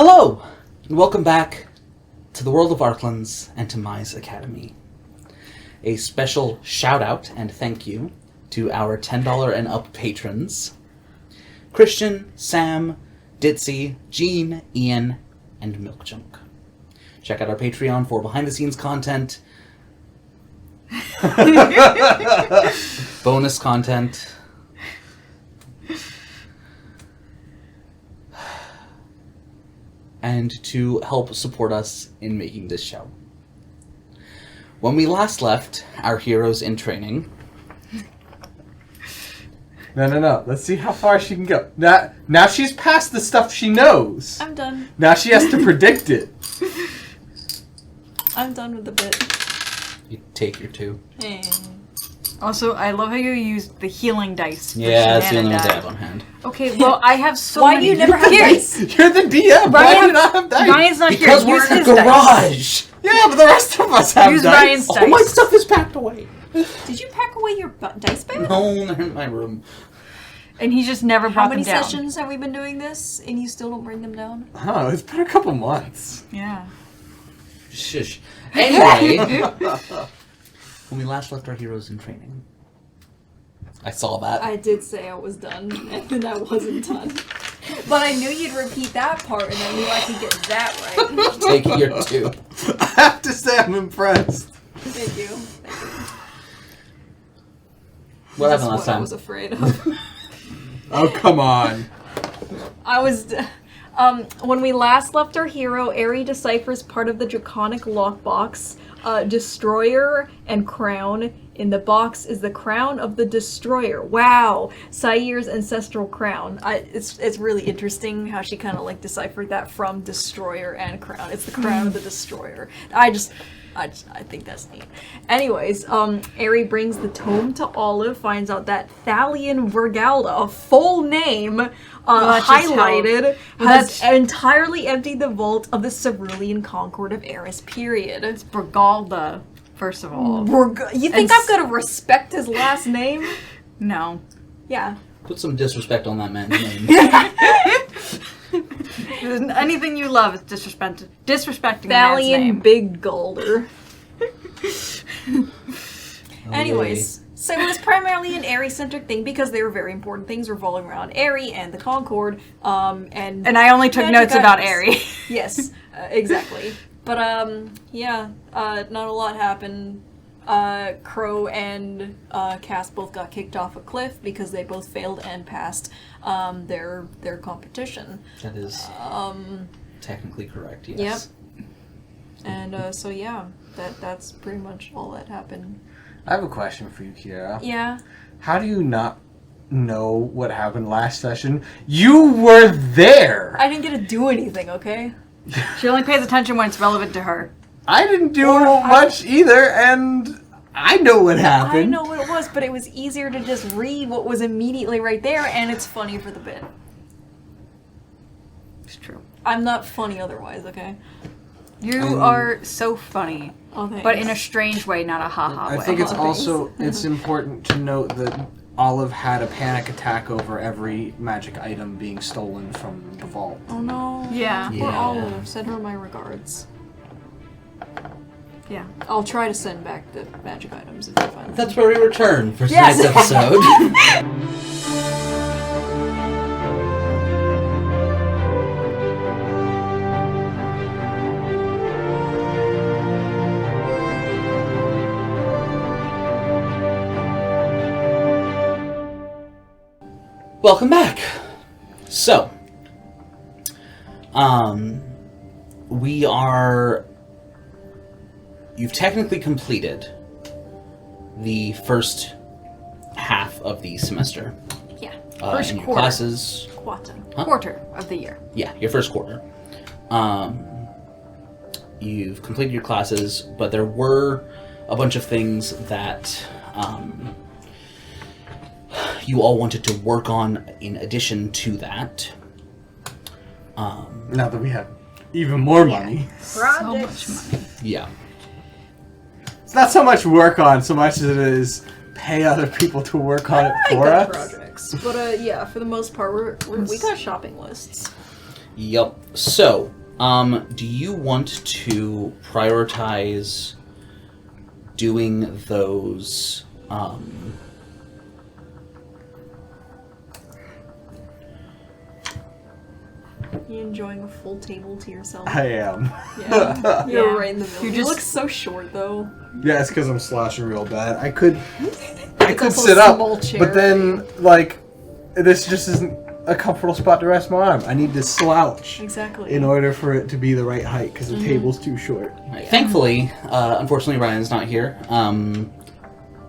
Hello, and welcome back to the world of Arklands and to Mai's Academy. A special shout out and thank you to our $10 and up patrons, Christian, Sam, Ditzy, Jean, Ian, and Milkjunk. Check out our Patreon for behind-the-scenes content, bonus content, and to help support us in making this show. When we last left our heroes in training... No. Let's see how far she can go. Now she's past the stuff she knows. I'm done. Now she has to predict it. I'm done with the bit. You take your two. Also, I love how you used the healing dice. Yeah, that's the only ones I have on hand. Okay, well, I have so Why many. do you never have dice? You're the DM. Why do you not have dice? Ryan's not Because here. we're Use in a his dice. garage! Yeah, but the rest of us have Use dice. Ryan's dice. All my stuff is packed away. Did you pack away your dice bag? No, they're in my room. And he just never brought How many them down. sessions have we been doing this, and you still don't bring them down? Oh, it's been a couple months. Yeah. Shush. Anyway, when we last left our heroes in training, I saw that. I did say I was done, and then I wasn't done. But I knew you'd repeat that part, and I knew I could get that right. Take your two. I have to say I'm impressed. Thank you. What happened That's last time? I was afraid of. Oh, come on. I was... when we last left our hero, Aerie deciphers part of the draconic lockbox. Destroyer and crown. In the box is the crown of the Destroyer. Wow! Sair's ancestral crown. It's really interesting how she kind of like deciphered that from Destroyer and crown. It's the crown of the Destroyer. I think that's neat. Anyways, Aerie brings the tome to Olive, finds out that Thalion Vergalda, a full name, highlighted, has entirely emptied the vault of the Cerulean Concord of Eris period. It's Bergalda, first of all. You think I've got to respect his last name? No. Yeah. Put some disrespect on that man's name. Anything you love is disrespecting the man's Thalion name. Big Golder. Anyways, so it was primarily an Aerie-centric thing because they were very important things revolving around Aerie and the Concord, and I only took notes about Aerie. Yes, exactly. But yeah, not a lot happened. Crow and Cass both got kicked off a cliff because they both failed and passed their competition. That is technically correct, yes. Yep. And so yeah, that's pretty much all that happened. I have a question for you, Kiera. Yeah. How do you not know what happened last session? You were there! I didn't get to do anything, okay? She only pays attention when it's relevant to her. I didn't do much either, and I know what happened. I know what it was, but it was easier to just read what was immediately right there, and it's funny for the bit. It's true. I'm not funny otherwise, okay? You are so funny. Oh, thanks. But in a strange way, not a ha-ha way. I think it's Oh, also it's important to note that Olive had a panic attack over every magic item being stolen from the vault. Oh no. Yeah. Poor Olive. Send her my regards. Yeah. I'll try to send back the magic items if I find them. That's where we return for Yes. tonight's episode. Welcome back. So, you've technically completed the first half of the semester. Yeah. First in your quarter. classes. Quarter of the year. Yeah, your first quarter. You've completed your classes, but there were a bunch of things that you all wanted to work on in addition to that. Now that we have even more money. So much money. Yeah. It's not so much work on, so much as it is pay other people to work on it for us. Projects. But yeah, for the most part, we got shopping lists. Yep. So, do you want to prioritize doing those? You enjoying a full table to yourself? I am. Yeah. You're Yeah. right in the middle. You're You just- look so short though. Yeah, it's because I'm slashing real bad. I could also sit a up, small chair. but then like this just isn't a comfortable spot to rest my arm. I need to slouch Exactly. in order for it to be the right height because the table's too short. Right. Thankfully, unfortunately, Ryan's not here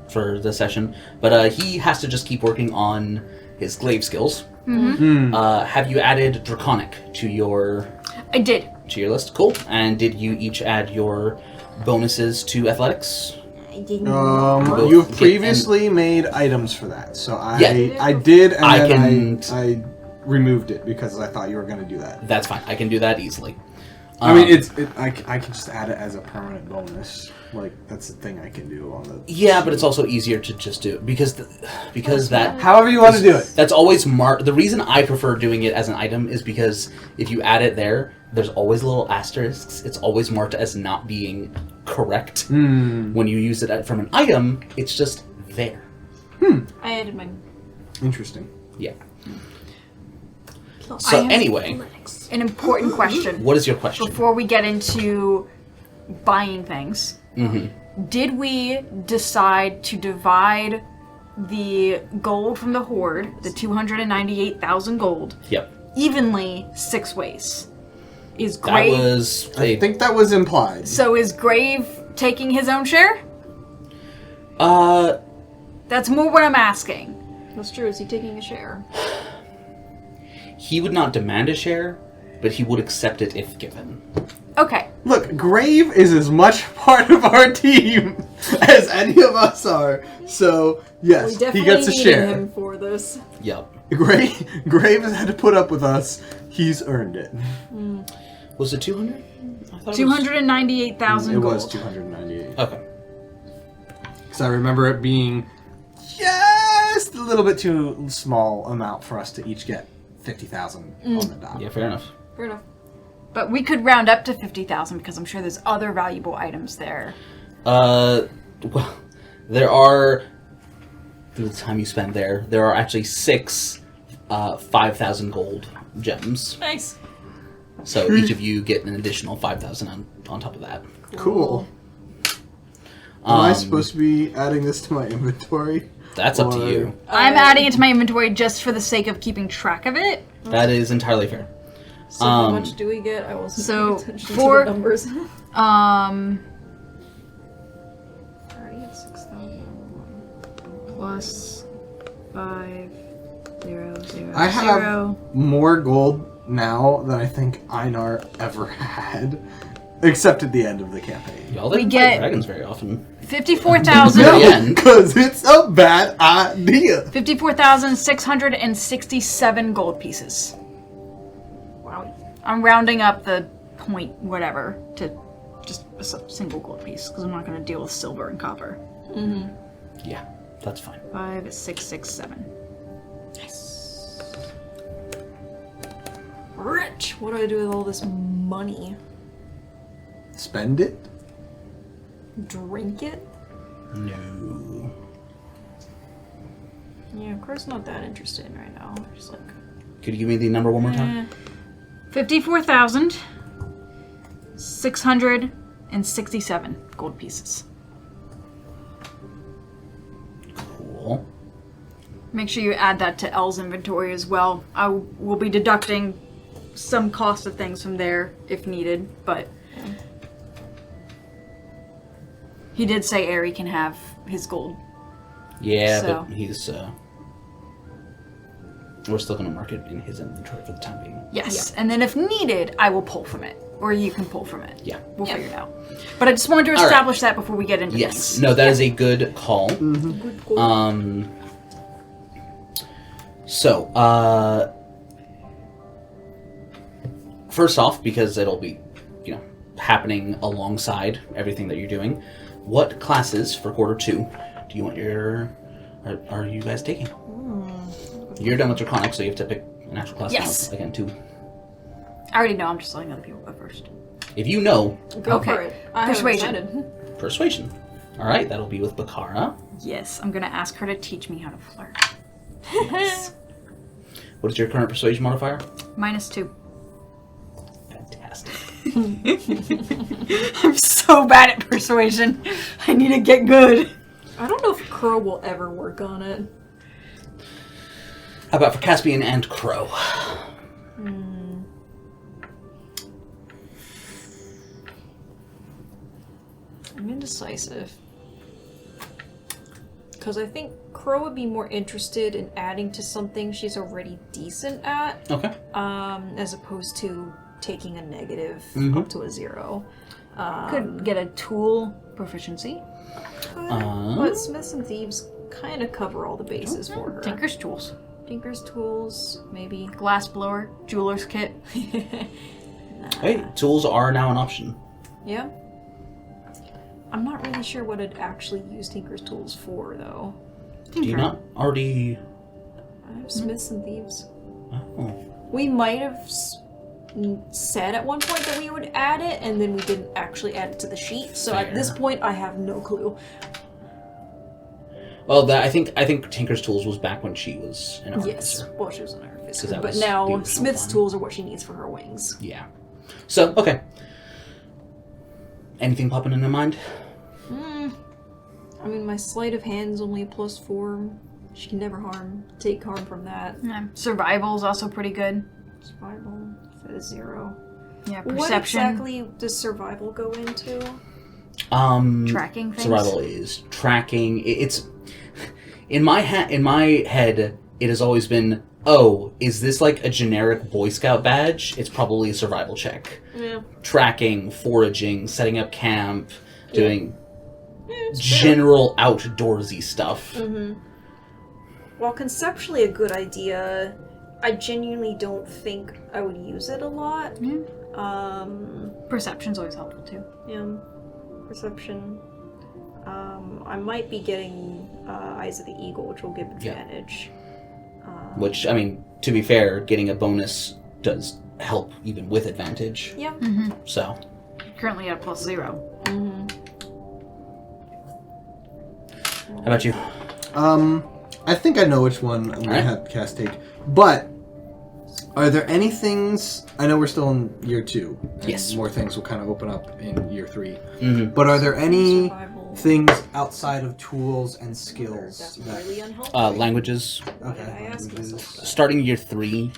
for the session, but he has to just keep working on his glaive skills. Have you added Draconic to your I did. list? Cool. And did you each add your bonuses to athletics? I didn't. Both You've get- previously made items for that, so I Yeah. did, and I then can- I removed it because I thought you were going to do that. That's fine. I can do that easily. I mean, I can just add it as a permanent bonus. Like that's the thing I can do on the. Yeah, but it's also easier to just do it because that However you want to do it. that's always marked. The reason I prefer doing it as an item is because if you add it there, there's always little asterisks. It's always marked as not being correct. When you use it from an item, it's just there. I added mine. Interesting. Yeah. I So have anyway, athletics. An important question what is your question? before we get into buying things. Mm-hmm. Did we decide to divide the gold from the hoard, the 298,000 gold, Yep. evenly 6 ways? Is That Grave was I think that was implied. so? Is Grave taking his own share? uh That's more what I'm asking. That's true. Is he taking a share? he would not demand a share, but he would accept it if given. Okay. Look, Grave is as much part of our team as any of us are. So yes, We definitely he gets a needed share. him for this. Yep. Grave has had to put up with us. He's earned it. Was it 200? I thought it was- 298,000 It gold. was 298. Okay. Because I remember it being just a little bit too small amount for us to each get 50,000 on the dot. Yeah, fair enough. Fair enough. But we could round up to 50,000 because I'm sure there's other valuable items there. Well, there are, through the time you spend there are actually 6 5,000 gold gems. Nice. So each of you get an additional 5,000 on top of that. Cool. Am I supposed to be adding this to my inventory? That's up to Or- you. I'm adding it to my inventory just for the sake of keeping track of it. That is entirely fair. So how much do we get? I wasn't so paying attention for- to the numbers. Plus 5, 0, 0, I have 0. more gold now than I think Einar ever had. Except at the end of the campaign. Y'all We didn't get- fight dragons very often. 54,000. Very end. Because it's a bad idea. 54,667 gold pieces. Wow. I'm rounding up the point whatever to just a single gold piece because I'm not going to deal with silver and copper. Yeah, that's fine. 5, 6, 6, 7. Rich. What do I do with all this money? Spend it? Drink it? No. Yeah, Crow's not that interested right now. Just like. Could you give me the number one more time? 54,667 gold pieces. Cool. Make sure you add that to L's inventory as well. I will be deducting some cost of things from there if needed, but he did say Aerie can have his gold. Yeah, So- but he's we're still gonna mark it in his inventory for the time being. Yes, and then if needed, I will pull from it, or you can pull from it. Yeah. We'll figure it out. But I just wanted to right. establish that before we get into Yes. things. No, that is a good call. Good gold. So, first off, because it'll be, happening alongside everything that you're doing, what classes for quarter 2 do you want are you guys taking? You're done with Draconic, so you have to pick an actual class Yes. now. Again, 2. I already know. I'm just letting other people go first. If you know, Go Okay. for it. I haven't Persuasion. decided. persuasion. All right, that'll be with Bakara. Yes, I'm gonna ask her to teach me how to flirt. What is your current persuasion modifier? -2. Fantastic. I'm so bad at persuasion. I need to get good. I don't know if Crow will ever work on it. How about for Caspian and Crow? I'm indecisive. Because I think Crow would be more interested in adding to something she's already decent at, Okay. as opposed to taking a negative up to a 0. Could get a tool proficiency. But Smiths and Thieves kind of cover all the bases for her. Tinker's tools. Tinker's Tools, maybe. Glass blower. Jeweler's kit. Hey, tools are now an option. Yeah. I'm not really sure what I'd actually use Tinker's Tools for, though. Do you not already... I have Smiths and Thieves. Oh. We might have said at one point that we would add it, and then we didn't actually add it to the sheet. So at this Fair. point, I have no clue. Well, I think Tinker's Tools was back when she was an artificer. Yes, well, she was an artificer, that but was now the original Smith's plan. tools are what she needs for her wings. Yeah. So, okay. Anything popping in your mind? I mean, my sleight of hand's only a +4. She can never take harm from that. Yeah. Survival's also pretty good. Survival, that is 0. Yeah, What perception. exactly does survival go into? Tracking things. Survival is tracking. It's in my head. It has always been, oh, is this like a generic Boy Scout badge? It's probably a survival check. Yeah. Tracking, foraging, setting up camp, doing general outdoorsy stuff. While conceptually a good idea, I genuinely don't think I would use it a lot. Perception's always helpful too. Yeah. Perception. I might be getting Eyes of the Eagle, which will give advantage. Which, I mean, to be fair, getting a bonus does help even with advantage. Yeah. So, Currently at +0. how about you? I think I know which one I'm gonna have Cass take. But are there any things? I know we're still in year 2. And Yes. more things will kind of open up in year 3. Mhm. But are there any Survival. things outside of tools and skills That's that? really unhelpful. Languages. Why did I ask myself that? Starting year 3,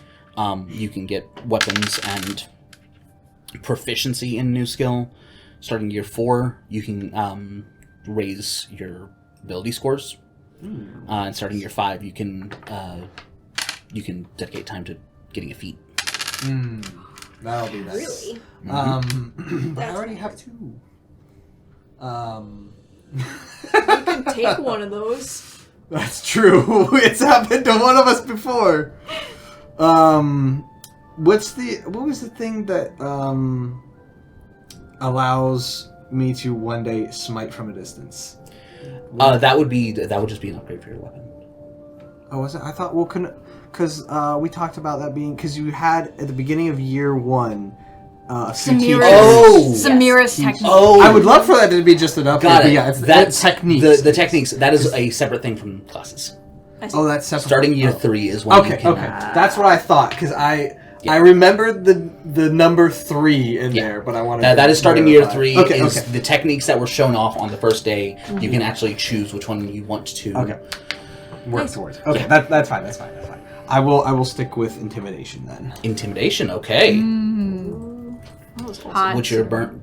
you can get weapons and proficiency in new skill. Starting year 4, you can raise your ability scores. And starting year 5, you can dedicate time to getting a feat. That'll be nice. Really? But I That's already nice. have 2. You can take one of those. That's true. It's happened to one of us before. What was the thing that allows me to one day smite from a distance? That would just be an upgrade for your weapon. Oh, was it? I thought, well, because we talked about that being, because you had at the beginning of year 1 a few Samira's, teachers. Oh! Samira's technique. Oh, I would love for that to be just an upgrade. got but it. yeah, it's That's techniques. The techniques. That is a separate thing from classes. Oh, that's separate. Starting year Oh. 3 is when you Okay, can. okay, that's what I thought because I remembered the number 3 in Yeah. there, but I wanted That to is starting year verify. 3. Okay, is okay, the techniques that were shown off on the first day. You can actually choose which one you want to. okay. Work Nice. towards. Okay, Yeah. that's fine. That's fine. I will stick with intimidation then. Intimidation. Okay. That was awesome. Hot. Which your burnt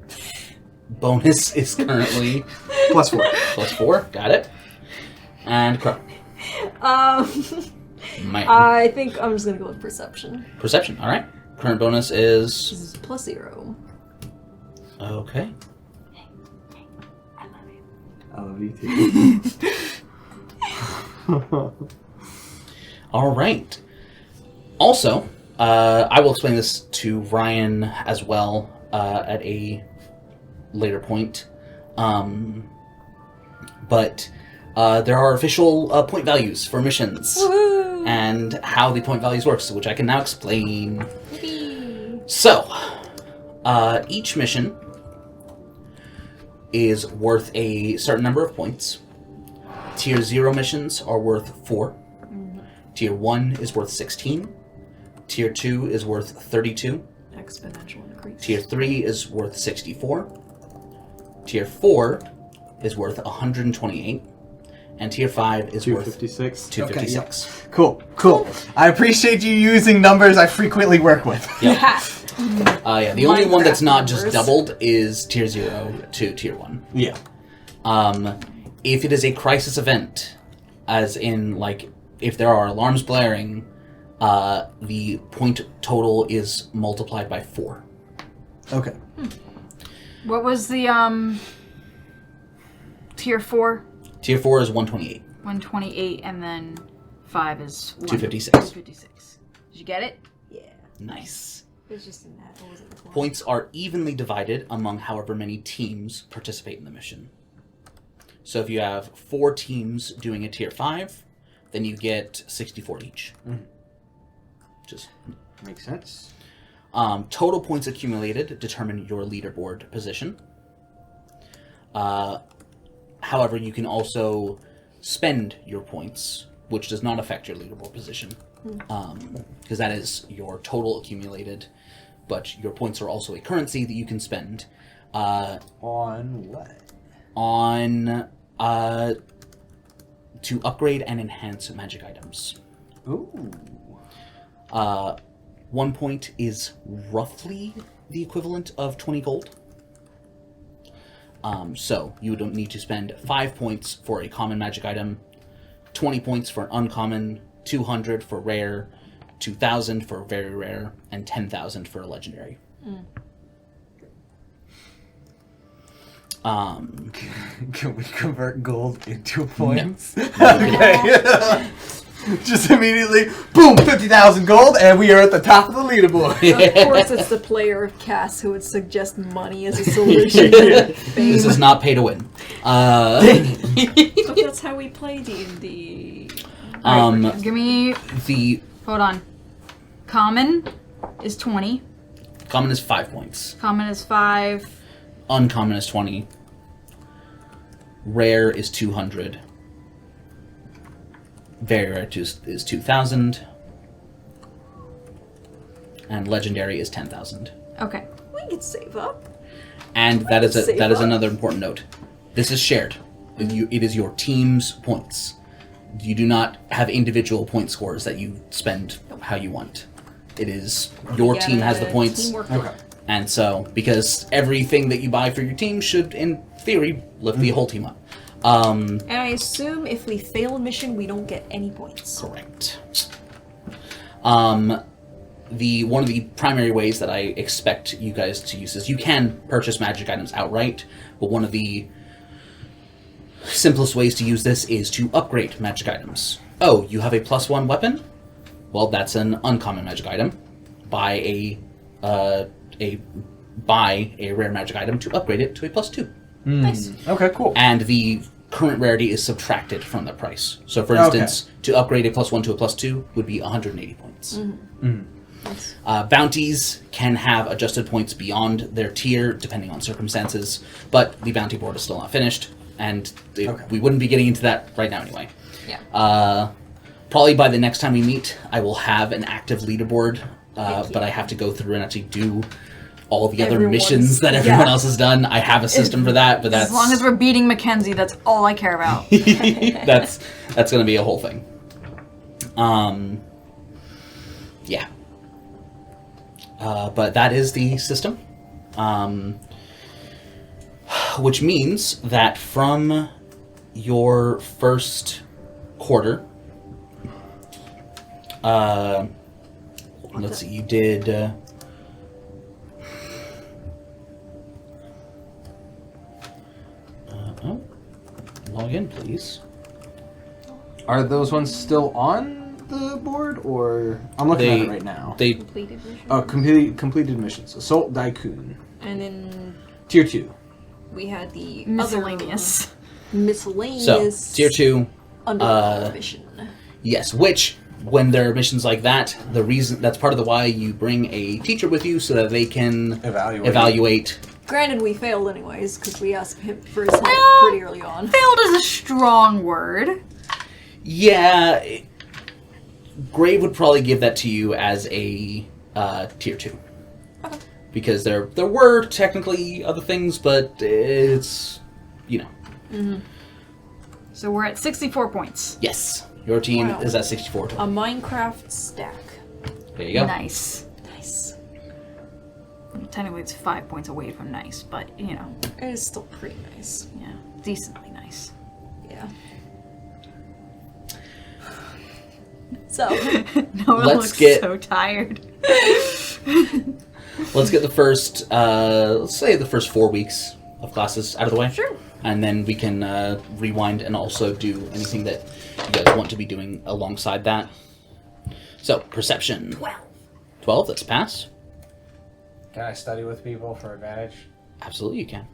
bonus is currently +4. +4. Got it. And Crow. My I think I'm just gonna go with perception. perception. All right. Current bonus is This is +0. okay. I love you too. All right. Also, I will explain this to Ryan as well at a later point. But there are official point values for missions Woohoo! and how the point values works, which I can now explain. Yippee! So, each mission is worth a certain number of points. Tier 0 missions are worth 4. Tier 1 is worth 16. Tier 2 is worth 32. Exponential increase. Tier 3 is worth 64. Tier 4 is worth 128. And Tier 5 is worth 256. 256. Okay, yep. Cool. I appreciate you using numbers I frequently work with. Yep. The only one that's Minecraft not just numbers. doubled is Tier 0 to Tier 1. Yeah. If it is a crisis event, as in, like, if there are alarms blaring, the point total is multiplied by 4. Okay. What was the tier 4? Tier 4 is 128. 128, and then 5 is 256. 256. Did you get it? Yeah. Nice. It was just in that. What was it before? Points are evenly divided among however many teams participate in the mission. So if you have 4 teams doing a Tier 5, then you get 64 each. Just Makes sense. total points accumulated determine your leaderboard position. However, you can also spend your points, which does not affect your leaderboard position, because that is your total accumulated, but your points are also a currency that you can spend. On what? On to upgrade and enhance magic items. Ooh. 1 point is roughly the equivalent of 20 gold. So you would need to spend 5 points for a common magic item, 20 points for an uncommon, 200 for rare, 2,000 for very rare, and 10,000 for a legendary. Can we convert gold into points? No. Okay. Just immediately, boom, 50,000 gold, and we are at the top of the leaderboard. Of course, it's the player of Cass who would suggest money as a solution to fame. This is not pay to win. But that's how we play D&D. Give me... The Hold on. Common is 20. common is 5 points. Common is 5. Uncommon is 20. Rare is 200. Very rare is 2,000. And legendary is 10,000. Okay. We can save up. And that is Save up. another important note. This is shared. It is your team's points. You do not have individual point scores that you spend how you want. It is your You team has the gotta points. teamwork. Okay. And so, because everything that you buy for your team should, in theory, lift the whole team up. And I assume if we fail a mission, we don't get any points. Correct. One of the primary ways that I expect you guys to use this, you can purchase magic items outright, but one of the simplest ways to use this is to upgrade magic items. Oh, you have a +1 weapon? Well, that's an uncommon magic item. Buy a rare magic item to upgrade it to a +2. Nice. Okay, cool. And the current rarity is subtracted from the price. So, for instance, to upgrade a +1 to a +2 would be 180 points. Nice. Bounties can have adjusted points beyond their tier, depending on circumstances, but the bounty board is still not finished, and we wouldn't be getting into that right now anyway. Yeah. Probably by the next time we meet, I will have an active leaderboard, but I have to go through and actually do all the other missions that everyone else has done. I have a system for that, but that's... As long as we're beating Mackenzie, that's all I care about. that's going to be a whole thing. Yeah. But that is the system. Which means that from your first quarter, let's see, you did... log in, please. Are those ones still on the board, or I'm looking at it right now? They Completed mission. Oh, completed missions. Assault Daikun, And then Tier 2. we had the Miscellaneous. other miscellaneous. so tier 2. Underground mission. Yes, which when there are missions like that, the reason that's part of the why you bring a teacher with you so that they can evaluate. Granted, we failed anyways because we asked him for his help pretty early on. Failed is a strong word. Yeah, Grave would probably give that to you as a tier 2. Okay. Because there were technically other things, but it's, Mm-hmm. So we're at 64 points. Yes, your team is at 64. A Minecraft stack. There you go. Nice. Nice. Technically, it's 5 points away from nice, but It is still pretty nice. yeah, decently nice. Yeah. So, Noah Let's looks get- so tired. Let's get the first, let's say the first 4 weeks of classes out of the way. sure. And then we can rewind and also do anything that you guys want to be doing alongside that. So, perception. 12, that's pass. Can I study with people for advantage? Absolutely you can.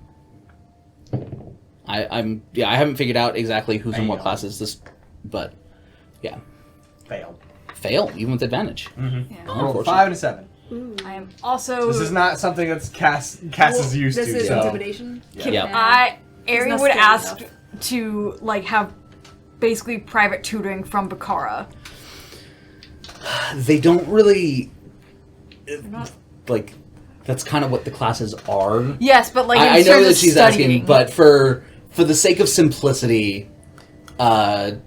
I haven't figured out exactly who's in what classes this, but yeah. Failed. Fail, even with advantage. Mm-hmm. Yeah. I rolled Unfortunate. 5 and a 7. I am also. This is not something that's Cass is used This to. is so. intimidation. Yeah. Ari not would scary ask enough. to have basically private tutoring from Bakara. They don't really Not that's kind of what the classes are. Yes, but in I know terms that of she's studying. asking, but for the sake of simplicity, I'm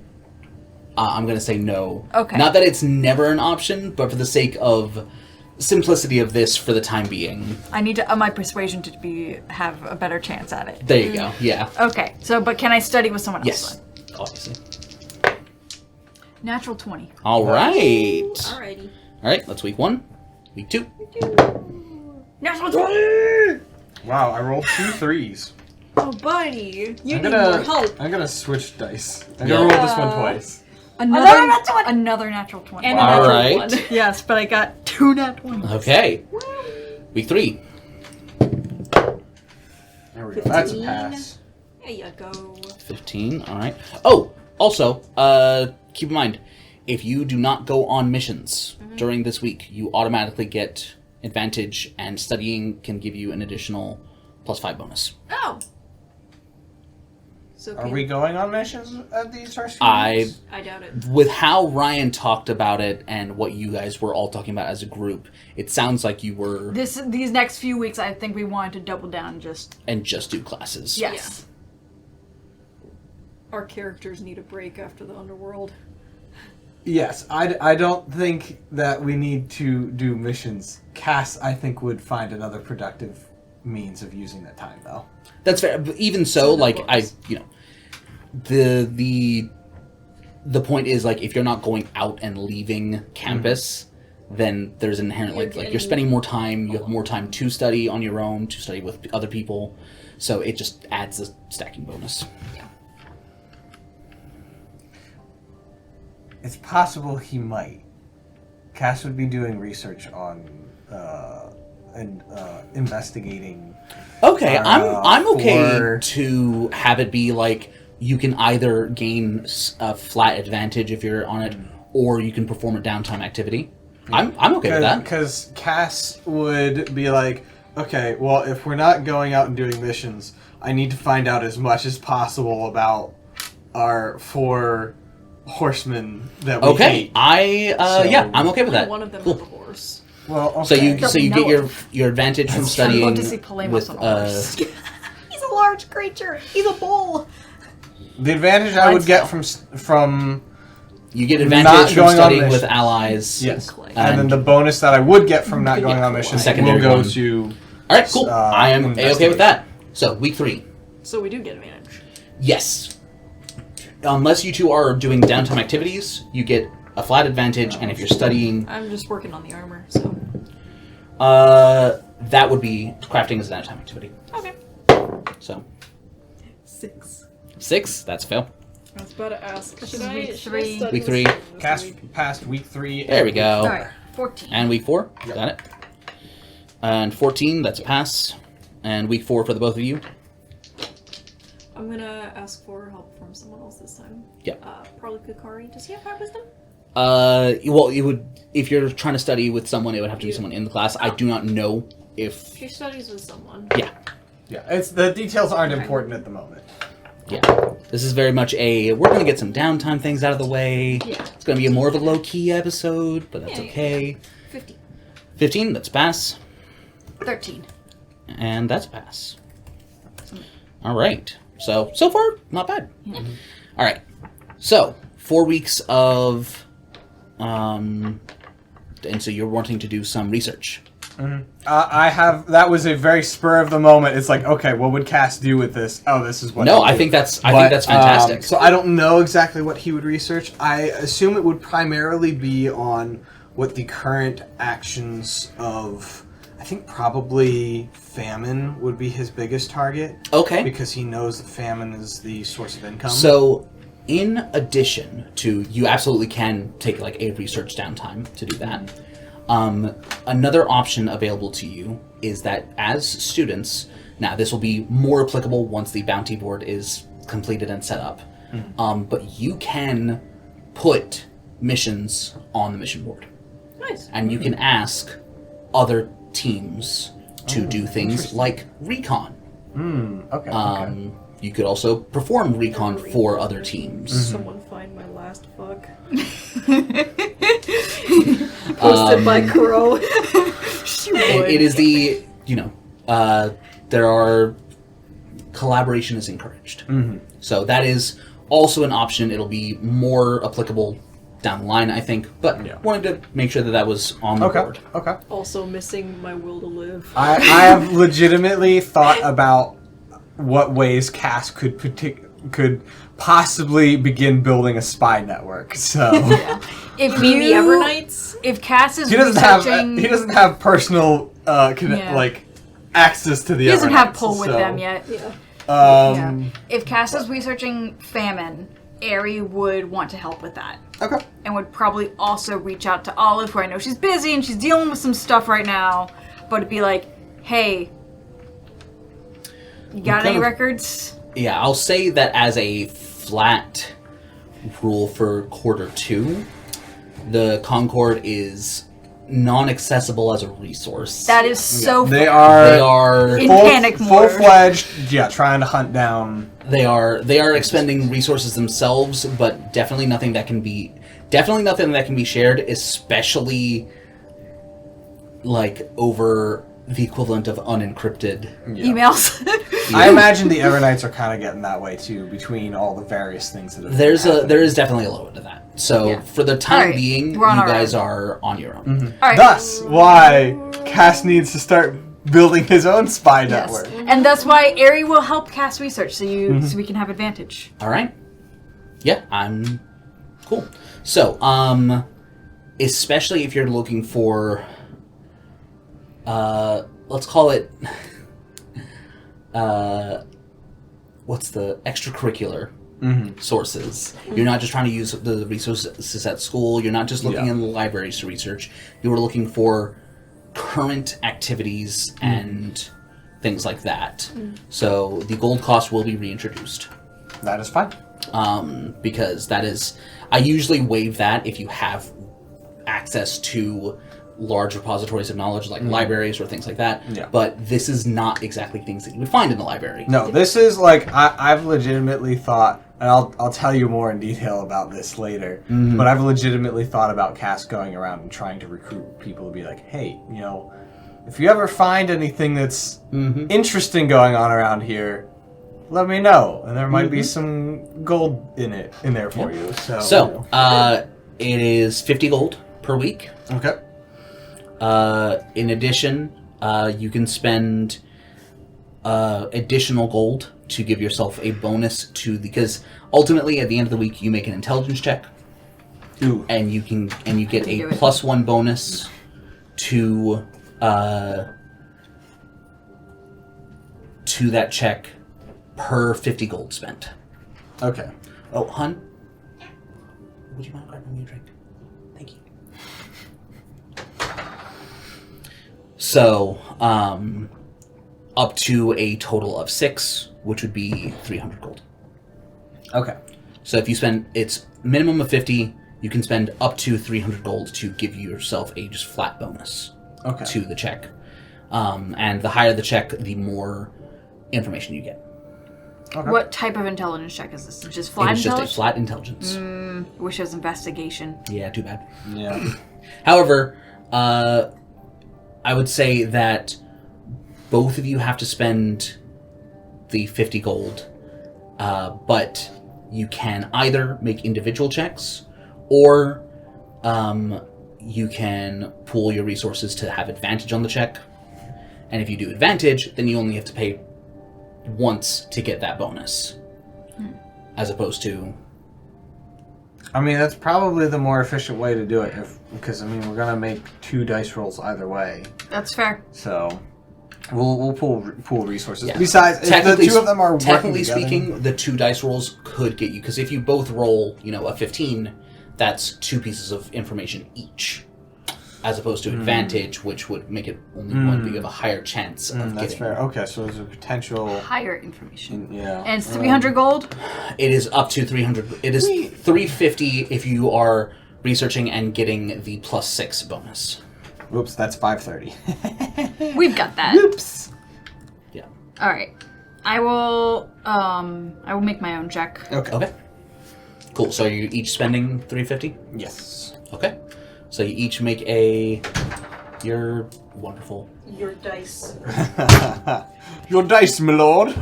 going to say no. Okay. Not that it's never an option, but for the sake of simplicity of this for the time being. I need to up my persuasion to have a better chance at it. There you go. Yeah. Okay, but can I study with someone else? Yes. Then? Obviously. Natural 20. All right. Alrighty. All right. That's week 1. Week 2. Natural 20! Wow, I rolled 2 3s. Oh, buddy. You I'm need gonna, more help. I'm gonna switch dice. I'm Yeah. gonna roll this one twice. Another natural 20. And All a natural right. one. Yes, but I got 2 nat 20s. Okay. Week 3. There we go. That's a 15. pass. There you go. 15. All right. Oh, also, keep in mind, if you do not go on missions during this week, you automatically get advantage, and studying can give you an additional +5 bonus. Oh. So Are we going on missions at these first few I weeks? I doubt it. With how Ryan talked about it and what you guys were all talking about as a group, it sounds like you were These next few weeks, I think we wanted to double down and just... and just do classes. Yes. Our characters need a break after the underworld. Yes, I don't think that we need to do missions. Cass, I think, would find another productive means of using that time, though. That's fair. But even so, the like books. the point is, like, if you're not going out and leaving campus, then there's inherent You're like you're getting spending more time. You have more time to study on your own, to study with other people. So it just adds a stacking bonus. It's possible he might. Cass would be doing research on and investigating. Okay, I'm okay for- to have it be like you can either gain a flat advantage if you're on it, or you can perform a downtime activity. I'm okay with that. Because Cass would be like, okay, well, if we're not going out and doing missions, I need to find out as much as possible about our 4 horsemen that we Okay, hate. yeah, I'm okay with that. One of them Cool. has a horse. Well, okay. So you Doesn't get know your advantage from I'd studying love to see Polemos with on a horse. He's a large creature. He's a bull. the advantage I would get from you get not advantage from going on studying with missions. allies. yes, Clay. and then the bonus that I would get from not going on cool. missions Secondary will go one. to. All right, cool. I am okay investigation. with that. So week 3, So we do get advantage. yes. Unless you two are doing downtime activities, you get a flat advantage, and if you're studying, I'm just working on the armor, so. that would be crafting as a downtime activity. Okay. So 6. 6, that's a fail. I was about to ask. This Should is I, week should I 3. study Week 3. this Cass week? passed week 3. There we go. Alright, 14. And week 4, Yep. got it. And 14, that's a pass. And week 4 for the both of you. I'm gonna ask for help from someone else this time. Yeah. Probably Kukari. Does he have high wisdom? Well, you would if you're trying to study with someone, it would have to be someone in the class. I do not know if She studies with someone. Yeah. Yeah, it's the details aren't important at the moment. Yeah. This is very much we're going to get some downtime things out of the way. Yeah. It's going to be more of a low-key episode, but that's Yeah, okay. 50. 15, that's pass. 13. And that's pass. All right. So far, not bad. Yeah. All right. So, 4 weeks of... and so you're wanting to do some research. Mm-hmm. That was a very spur of the moment. It's like, okay, what would Cass do with this? Oh, this is what. No, he'll I do. think that's fantastic. So I don't know exactly what he would research. I assume it would primarily be on what the current actions of. I think probably famine would be his biggest target. Okay. Because he knows that famine is the source of income. So, in addition to, you absolutely can take like a research downtime to do that. Another option available to you is that as students, now this will be more applicable once the bounty board is completed and set up, but you can put missions on the mission board. Nice. And you can ask other teams to do things like recon. Okay. You could also perform recon for other teams. Someone find my last fuck. Posted by Crow. And it is there are collaboration is encouraged. So that is also an option. It'll be more applicable down the line, I think, but wanted to make sure that was on the board. Okay. Also missing my will to live. I have legitimately thought about what ways Cass could possibly begin building a spy network. So If You mean the Evernights? If Cass is he doesn't have personal like access to the. He doesn't have Evernights, pull with so, them yet. Yeah. If Cass is researching famine, Aerie would want to help with that. Okay. And would probably also reach out to Olive, who I know she's busy and she's dealing with some stuff right now, but it'd be like, hey, you got any records? Yeah, I'll say that as a flat rule for quarter 2, the Concord is non-accessible as a resource. That is so They fair. are in panic mode. full-fledged, trying to hunt down. They are expending resources themselves, but definitely nothing that can be shared, especially like over the equivalent of unencrypted Emails. I imagine the Evernights are kind of getting that way too, between all the various things that have There happening. is definitely a limit to that. So for the time Alright, being, you we're on our guys own. are on your own. All right. Thus, why Cass needs to start building his own spy network. And that's why Aerie will help Cass research, so we can have advantage. All right. Yeah, I'm cool. So, especially if you're looking for, let's call it, what's the extracurricular sources? You're not just trying to use the resources at school. You're not just looking in the libraries to research. You are looking for current activities and things like that. So the gold cost will be reintroduced. That is fine. Because that is, I usually waive that if you have access to large repositories of knowledge like libraries or things like that. Yeah. But this is not exactly things that you would find in the library. No, this is like I've legitimately thought, and I'll tell you more in detail about this later. But I've legitimately thought about Cass going around and trying to recruit people to be like, hey, if you ever find anything that's interesting going on around here, let me know, and there might be some gold in there for you. So, it is 50 gold per week. Okay. In addition, you can spend additional gold to give yourself a bonus because ultimately at the end of the week you make an intelligence check. Ooh. And you get a +1 bonus to that check per 50 gold spent. Okay. Oh, hun, would you mind grabbing me a drink? Thank you. So, up to a total of 6, which would be 300 gold. Okay. So if you spend, it's minimum of 50, you can spend up to 300 gold to give yourself a just flat bonus to the check. And the higher the check, the more information you get. Okay. What type of intelligence check is this? Just flat It's just intelligence? a flat intelligence. Wish it was investigation. Yeah, too bad. Yeah. However, I would say that both of you have to spend the 50 gold, but you can either make individual checks, or you can pool your resources to have advantage on the check. And if you do advantage, then you only have to pay once to get that bonus, as opposed to... I mean, that's probably the more efficient way to do it, because I mean, we're gonna make 2 dice rolls either way. That's fair. So we'll pool resources. Yeah. Besides, if the two of them are technically working together, speaking, the 2 dice rolls could get you, because if you both roll, a 15, that's 2 pieces of information each, as opposed to advantage, which would make it only one, but you have a higher chance of getting. That's fair. Okay, so there's a potential. Higher information. Yeah. And it's 300 gold? It is up to 300. It is 350 if you are researching and getting the +6 bonus. Whoops, that's 530. We've got that. Oops. Yeah. All right. I will make my own check. Okay. Cool. So are you each spending 350? Yes. Okay. So you each make you're wonderful. Your dice. Your dice, my lord.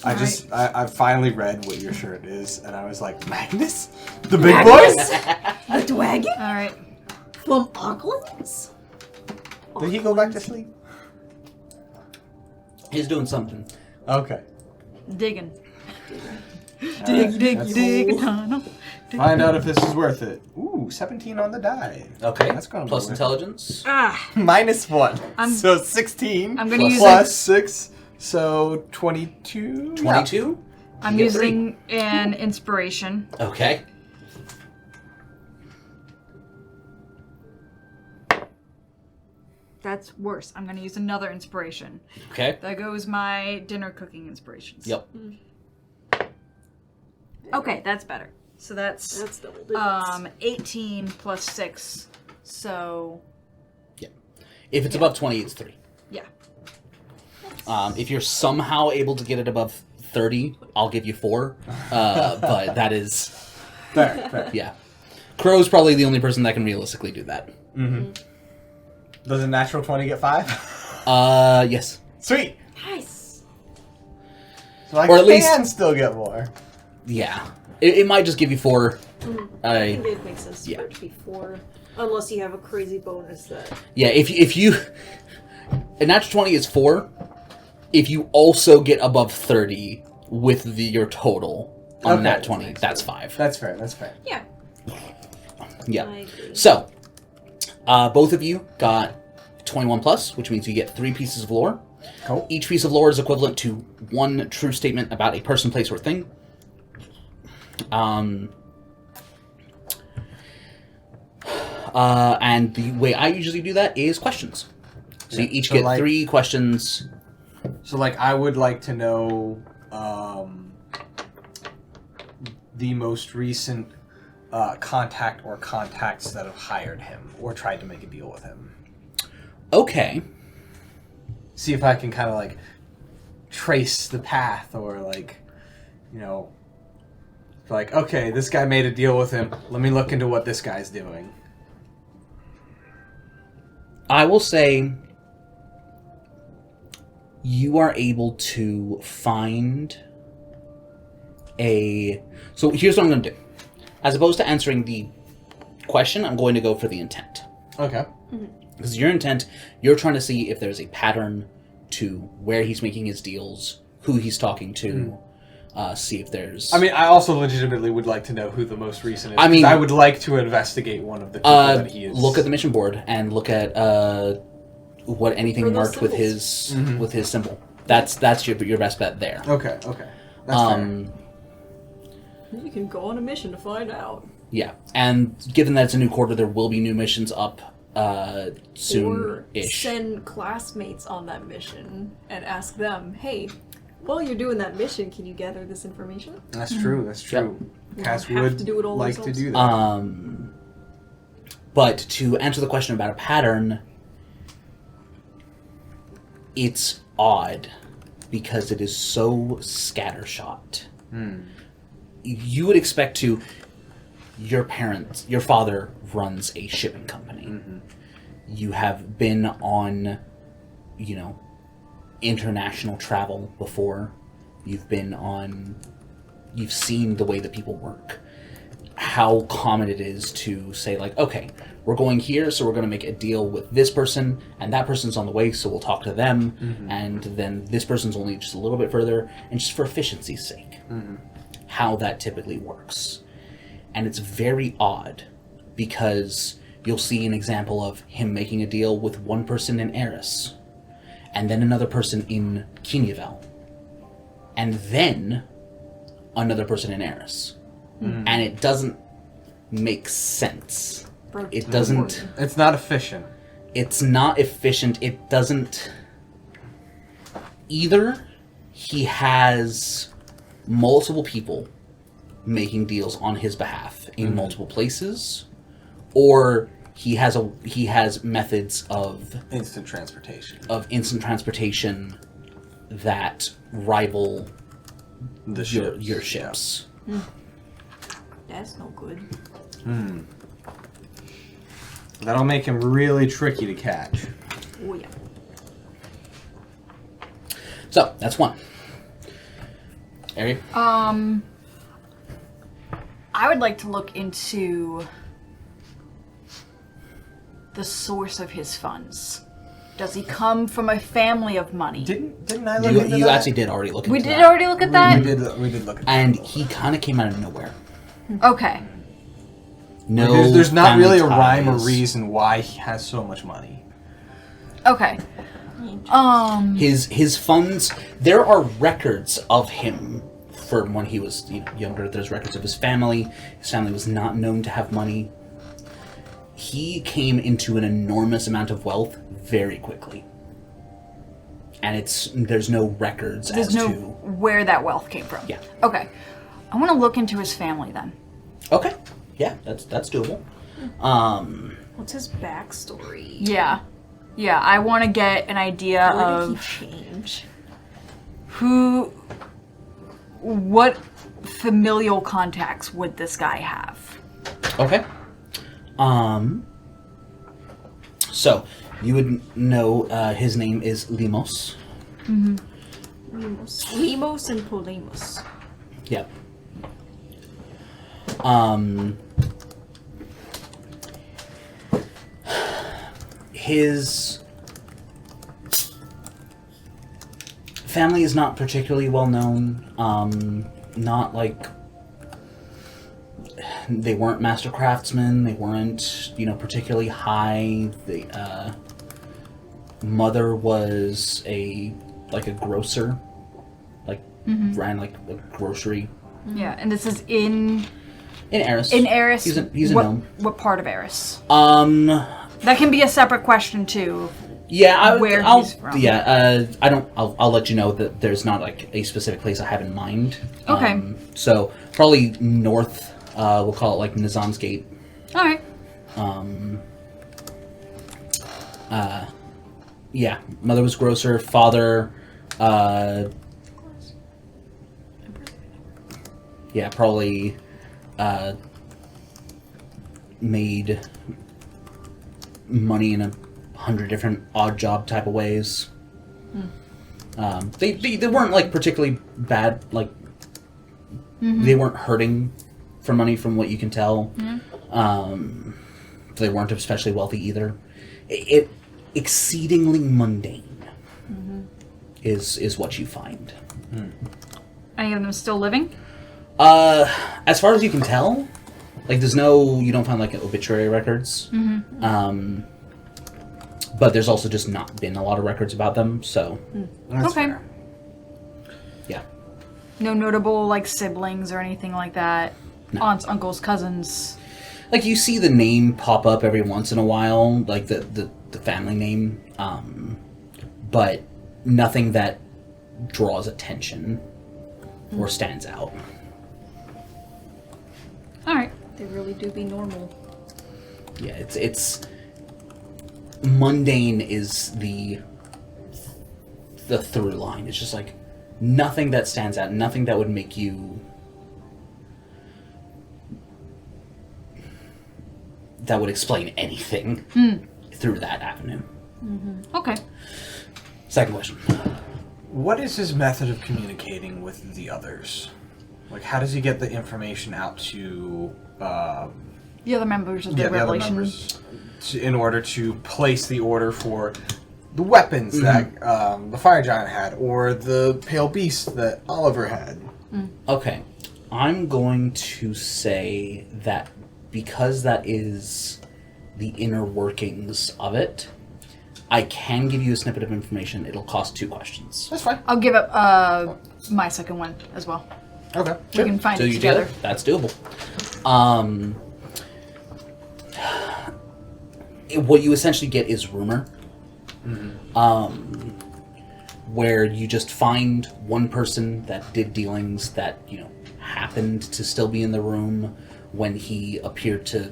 I finally read what your shirt is, and I was like, Magnus? The big boys? A dragon All right. from Arklands? Did he go back to sleep? He's doing something. Okay. Digging. Dig. tunnel. Find out if this is worth it. Ooh, 17 on the die. Okay. That's gonna be plus worth intelligence. -1. So 16. I'm gonna use plus 6. So 22. 22. I'm You get 3. using an inspiration. Okay. That's worse. I'm gonna use another inspiration. Okay. There goes my dinner cooking inspirations. Yep. Okay, that's better. So that's double digits. 18 plus 6. So If it's above 20, it's 3. yeah. If you're somehow able to get it above 30, I'll give you 4. But that is... Fair. Yeah. Crow's probably the only person that can realistically do that. Mm-hmm. Does a natural 20 get 5? Yes. Sweet. Nice. So I Or at can least- still get more. Yeah. It might just give you 4. I think it makes sense yeah. for it to be 4. Unless you have a crazy bonus that... Yeah, if you... A natural 20 is 4. If you also get above 30 with your total on Okay. nat 20, that's 5. That's fair. Yeah. Yeah. I agree. So, both of you got 21 plus, which means you get 3 pieces of lore. Cool. Each piece of lore is equivalent to 1 true statement about a person, place, or thing. And the way I usually do that is questions. So you each get 3 questions. So, I would like to know the most recent contact or contacts that have hired him or tried to make a deal with him. Okay. See if I can kind of, trace the path or, okay, this guy made a deal with him. Let me look into what this guy's doing. I will say you are able to find a... So here's what I'm going to do. As opposed to answering the question, I'm going to go for the intent. Okay. Because your intent, you're trying to see if there's a pattern to where he's making his deals, who he's talking to, see if there's... I mean, I also legitimately would like to know who the most recent is. I mean- I would like to investigate one of the people that he is. Look at the mission board and look at what anything Or those marked with his symbol. That's your best bet there. Okay. That's fair. You can go on a mission to find out. Yeah, and given that it's a new quarter, there will be new missions up Or soon-ish. send classmates on that mission and ask them, hey, While you're doing that mission, can you gather this information? That's true. That's true. We Cass don't have would to do it all like to ourselves. do that. But to answer the question about a pattern, it's odd because it is so scattershot. You would expect your father runs a shipping company. You have been on, international travel before. You've seen the way that people work. How common it is to say, like, okay, we're going here, so we're going to make a deal with this person, and that person's on the way, so we'll talk to them, and then this person's only just a little bit further, and just for efficiency's sake. How that typically works. And it's very odd, because you'll see an example of him making a deal with one person in Eris, and then another person in Kinyavel, and then another person in Eris. And it doesn't make sense. It doesn't... It's not efficient. It's not efficient. It doesn't... Either he has multiple people making deals on his behalf in multiple places, or he has methods of Instant transportation. that rival The your ships. That's no good. That'll make him really tricky to catch. Oh yeah. So that's one. Ari? I would like to look into the source of his funds. Does he come from a family of money? Didn't I look into You that? actually did already look into We that. did already look at that? We did look at that. And he kind of came out of nowhere. Okay. No, There's not family really a rhyme or ties. reason why he has so much money. Okay. His funds. There are records of him from when he was younger. There's records of his family. His family was not known to have money. He came into an enormous amount of wealth very quickly, and there's no records There's as no to where that wealth came from. Yeah. Okay. I want to look into his family then. Okay, yeah, that's doable. What's his backstory? Yeah. Yeah, I want to get an idea Where of did he change? what familial contacts would this guy have? Okay. So you would know his name is Limos. Lemos and Polemos. Yep. His family is not particularly well known. Not like they weren't master craftsmen. They weren't, particularly high. The mother was a grocer, ran a grocery Yeah, and this is in Eris. Eris. He's a what, gnome. What part of Eris? That can be a separate question too. Yeah, where I'll, he's from. Yeah, I don't. I'll let you know that there's not a specific place I have in mind. Okay. So probably north. We'll call it Nizam's Gate. All right. Yeah, mother was grocer. Father. Yeah, probably. Made money in 100 different odd job type of ways. They weren't particularly bad. They weren't hurting for money from what you can tell. They weren't especially wealthy either. It exceedingly mundane is what you find. Any of them still living? As far as you can tell, you don't find obituary records. But there's also just not been a lot of records about them, so That's Okay. fair. yeah. No notable siblings or anything like that. No. Aunts, uncles, cousins. You see the name pop up every once in a while, the family name, but nothing that draws attention or stands out. All right. They really do be normal. Yeah, it's mundane is the through line. It's just like nothing that stands out, nothing that would make you that would explain anything through that avenue. Okay. Second question. What is his method of communicating with the others? Like, how does he get the information out to The other members of the the other Revelation. members in order to place the order for the weapons that the Fire Giant had, or the Pale Beast that Oliver had? Okay. I'm going to say that because that is the inner workings of it, I can give you a snippet of information. It'll cost 2 questions. That's fine. I'll give up my second one as well. Okay. We can find So it you together. do it? That's doable. What you essentially get is rumor. Where you just find one person that did dealings that, happened to still be in the room when he appeared to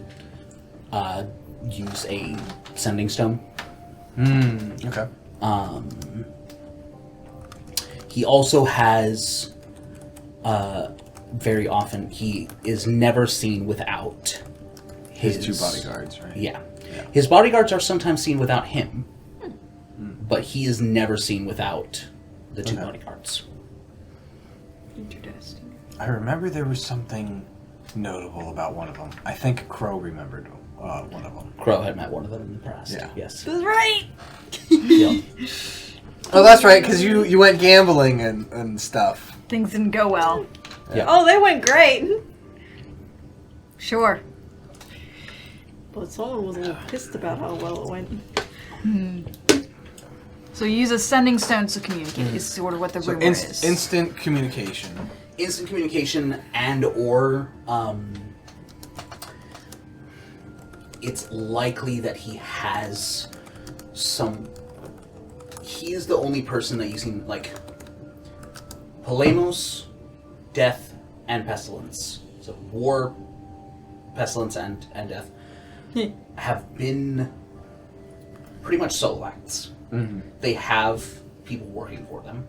use a sending stone. Okay. He also has, very often, he is never seen without His 2 bodyguards, right? Yeah. His bodyguards are sometimes seen without him, but he is never seen without the 2 bodyguards. Interesting. I remember there was something notable about one of them. I think Crow remembered one of them. Crow had met one of them in the past. Yeah. Yes. That's right. Yep. Oh, that's right, because you went gambling and stuff. Things didn't go well. Yeah. Oh, they went great. Sure. But someone was a little pissed about how well it went. So you use ascending stones to communicate. Is sort of what the So rumor is. instant communication. Instant communication and or it's likely that he has he is the only person that you've seen, like, Polemos, death, and pestilence. So war, pestilence, and death have been pretty much solo acts. They have people working for them,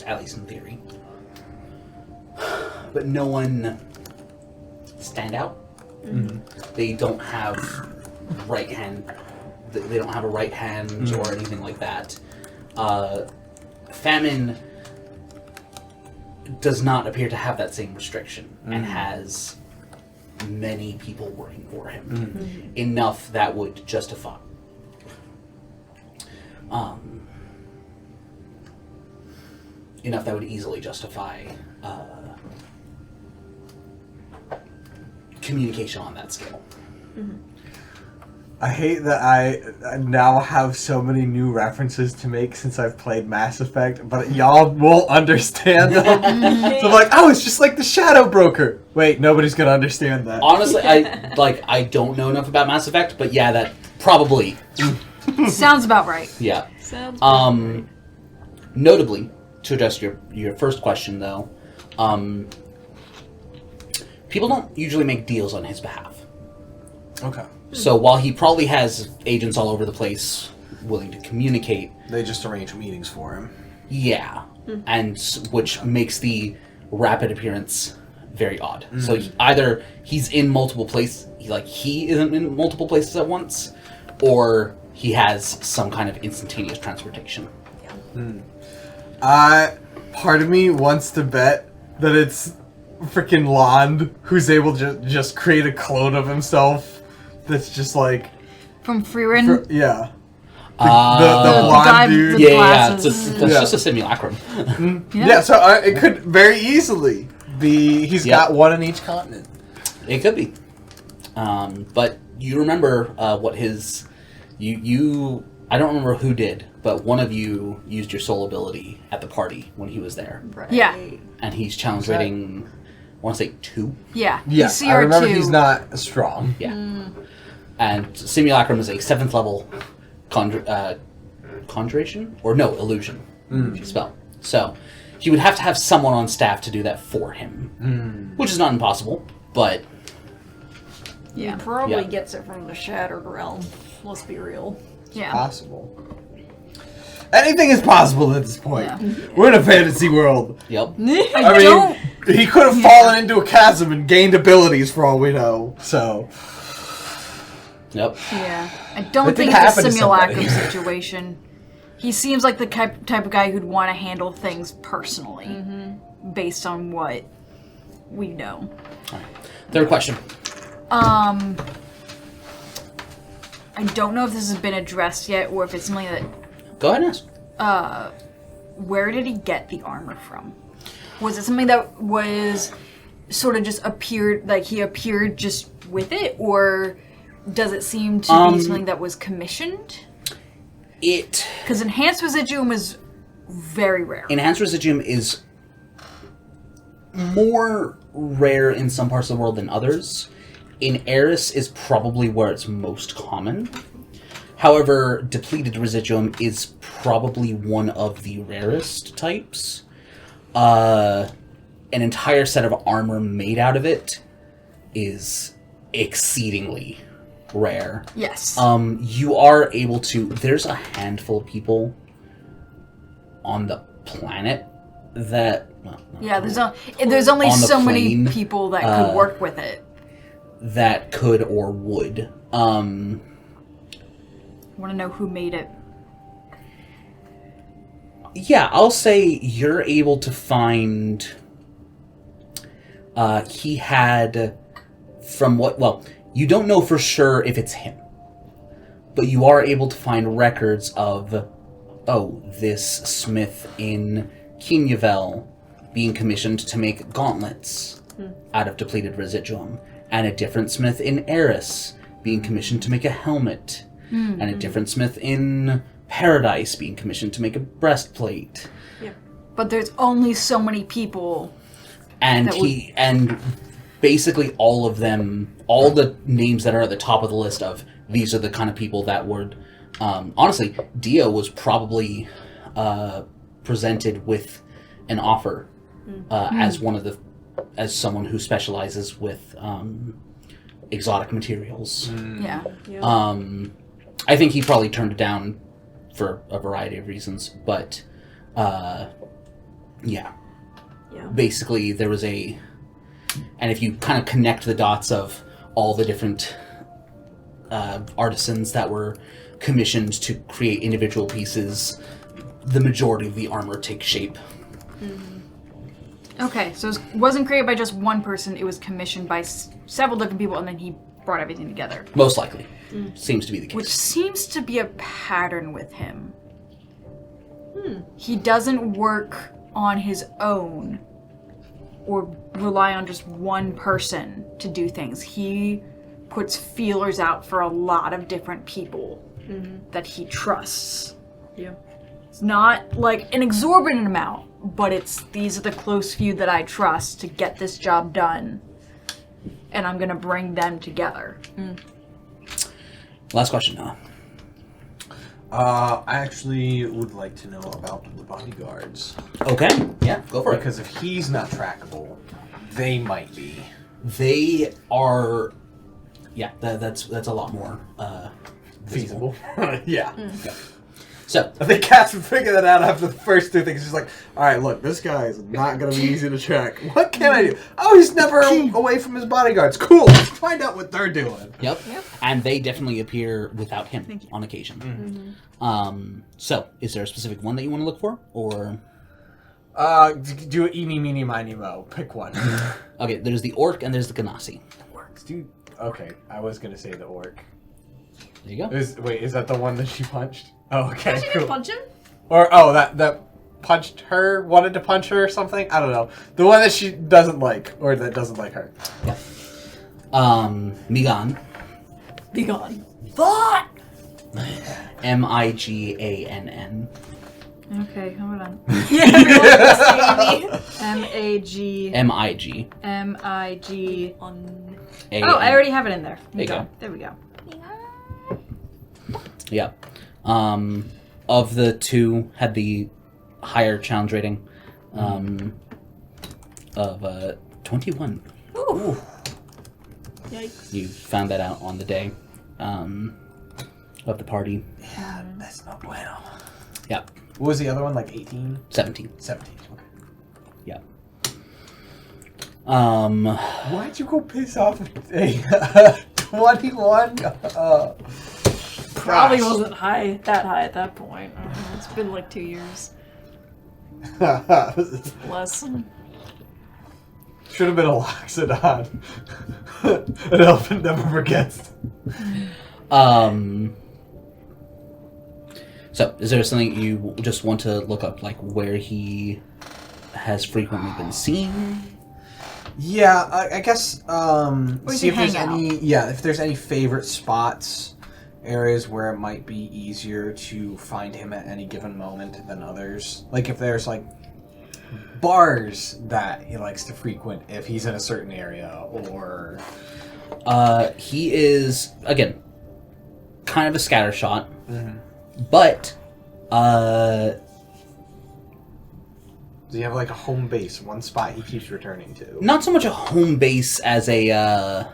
at least in theory. But no one stand out. They don't have right hand. They don't have a right hand or anything like that. Famine does not appear to have that same restriction and has many people working for him. Enough that would justify. Enough that would easily justify communication on that scale. I hate that I now have so many new references to make since I've played Mass Effect, but y'all won't understand them. So I'm like, oh, it's just like the Shadow Broker. Wait, nobody's gonna understand that. Honestly, I don't know enough about Mass Effect, but yeah, that probably Sounds about right. yeah. Sounds Notably, to address your first question though, people don't usually make deals on his behalf. Okay. So while he probably has agents all over the place willing to communicate, They just arrange meetings for him. yeah, and which makes the rapid appearance very odd. So either he's in multiple places, he isn't in multiple places at once, or he has some kind of instantaneous transportation. Part of me wants to bet that it's freaking Lond who's able to just create a clone of himself that's just like... From Freerin. yeah. The guy blonde with dude. the glasses. That's just a simulacrum. Yeah, so it could very easily be he's got one in each continent. It could be. But you remember what his... You I don't remember who did, but one of you used your soul ability at the party when he was there. right. Yeah. And he's challenge rating, I want to say 2. Yeah. Yeah, He's I remember CR2. he's not strong. Yeah. And Simulacrum is a 7th level conjuration? Or no, illusion. spell. So he would have to have someone on staff to do that for him, which is not impossible, but He probably gets it from the Shattered Realm. Let's be real. Yeah. Possible. Anything is possible at this point. Yeah. We're in a fantasy world. yep. I mean, he could have fallen into a chasm and gained abilities for all we know. So, Yep. Yeah. I don't That think did it's a happen to simulacrum somebody. situation. He seems like the type of guy who'd want to handle things personally, based on what we know. Third question. I don't know if this has been addressed yet, or if it's something that. Go ahead and ask. Where did he get the armor from? Was it something that was sort of just appeared, like he appeared just with it, or does it seem to be something that was commissioned? Because enhanced residuum is very rare. Enhanced residuum is more rare in some parts of the world than others. In Eris is probably where it's most common. However, depleted residuum is probably one of the rarest types. An entire set of armor made out of it is exceedingly rare. Yes. You are able to... There's a handful of people on the planet that... Well, yeah, there's only on the so many plane, people that could work with it. that could or would. Want to know who made it? Yeah, I'll say you're able to find... he had... From what... Well, you don't know for sure if it's him. But you are able to find records of... Oh, this smith in Kinyavel being commissioned to make gauntlets out of depleted residuum. And a different smith in Eris being commissioned to make a helmet. And a different smith in Paradise being commissioned to make a breastplate. But there's only so many people. And and basically all of them, all the names that are at the top of the list of these are the kind of people that would, honestly, Dio was probably presented with an offer as one of the, as someone who specializes with exotic materials. Yeah. I think he probably turned it down for a variety of reasons, but yeah. Basically, there was a... And if you kind of connect the dots of all the different artisans that were commissioned to create individual pieces, the majority of the armor takes shape. Okay, so it wasn't created by just one person, it was commissioned by several different people, and then he brought everything together. Most likely. Seems to be the case. Which seems to be a pattern with him. He doesn't work on his own or rely on just one person to do things. He puts feelers out for a lot of different people that he trusts. It's not like an exorbitant amount, but it's these are the close few that I trust to get this job done, and I'm gonna bring them together. Last question, Noah. I actually would like to know about the bodyguards. Okay. Yeah, go for it. Because if he's not trackable, they might be. They are... Yeah, that's a lot more Feasible. Yeah. So, I think Cass would figure that out after the first two things. She's like, alright, look, this guy is not going to be easy to track. What can I do? Oh, he's never away from his bodyguards. Cool. Let's find out what they're doing. Yep. And they definitely appear without him on occasion. So, is there a specific one that you want to look for? Or... Do it eeny, meeny, miny, mo. Pick one. Okay, there's the orc and there's the ganassi. Works, dude. Okay, I was going to say the orc. There you go. Wait, is that the one that she punched? Oh, okay, She cool. didn't punch him? Or, that punched her, wanted to punch her or something? I don't know. The one that she doesn't like, or that doesn't like her. Yeah. Migan. Be gone. What? Migann. Okay, hold on. M-A-G. Mig. M-I-G. A. Oh, I already have it in there. There you go. There we go. Yeah. Of the two, had the higher challenge rating of 21. Ooh. Yikes. You found that out on the day of the party. Yeah, that's no bueno. Yep. What was the other one, like 18? 17. 17, okay. Yep. Why'd you go piss off a 21? Probably wasn't that high at that point. It's been like 2 years. Less. Should have been a Loxodon. An elephant never forgets. So, is there something you just want to look up, like where he has frequently been seen? Yeah, I guess Where's see he if there's hang out? if there's any favorite spots, areas where it might be easier to find him at any given moment than others. Like if there's like bars that he likes to frequent if he's in a certain area, or He is, again, kind of a scattershot, but does he have like a home base, one spot he keeps returning to? not so much a home base as a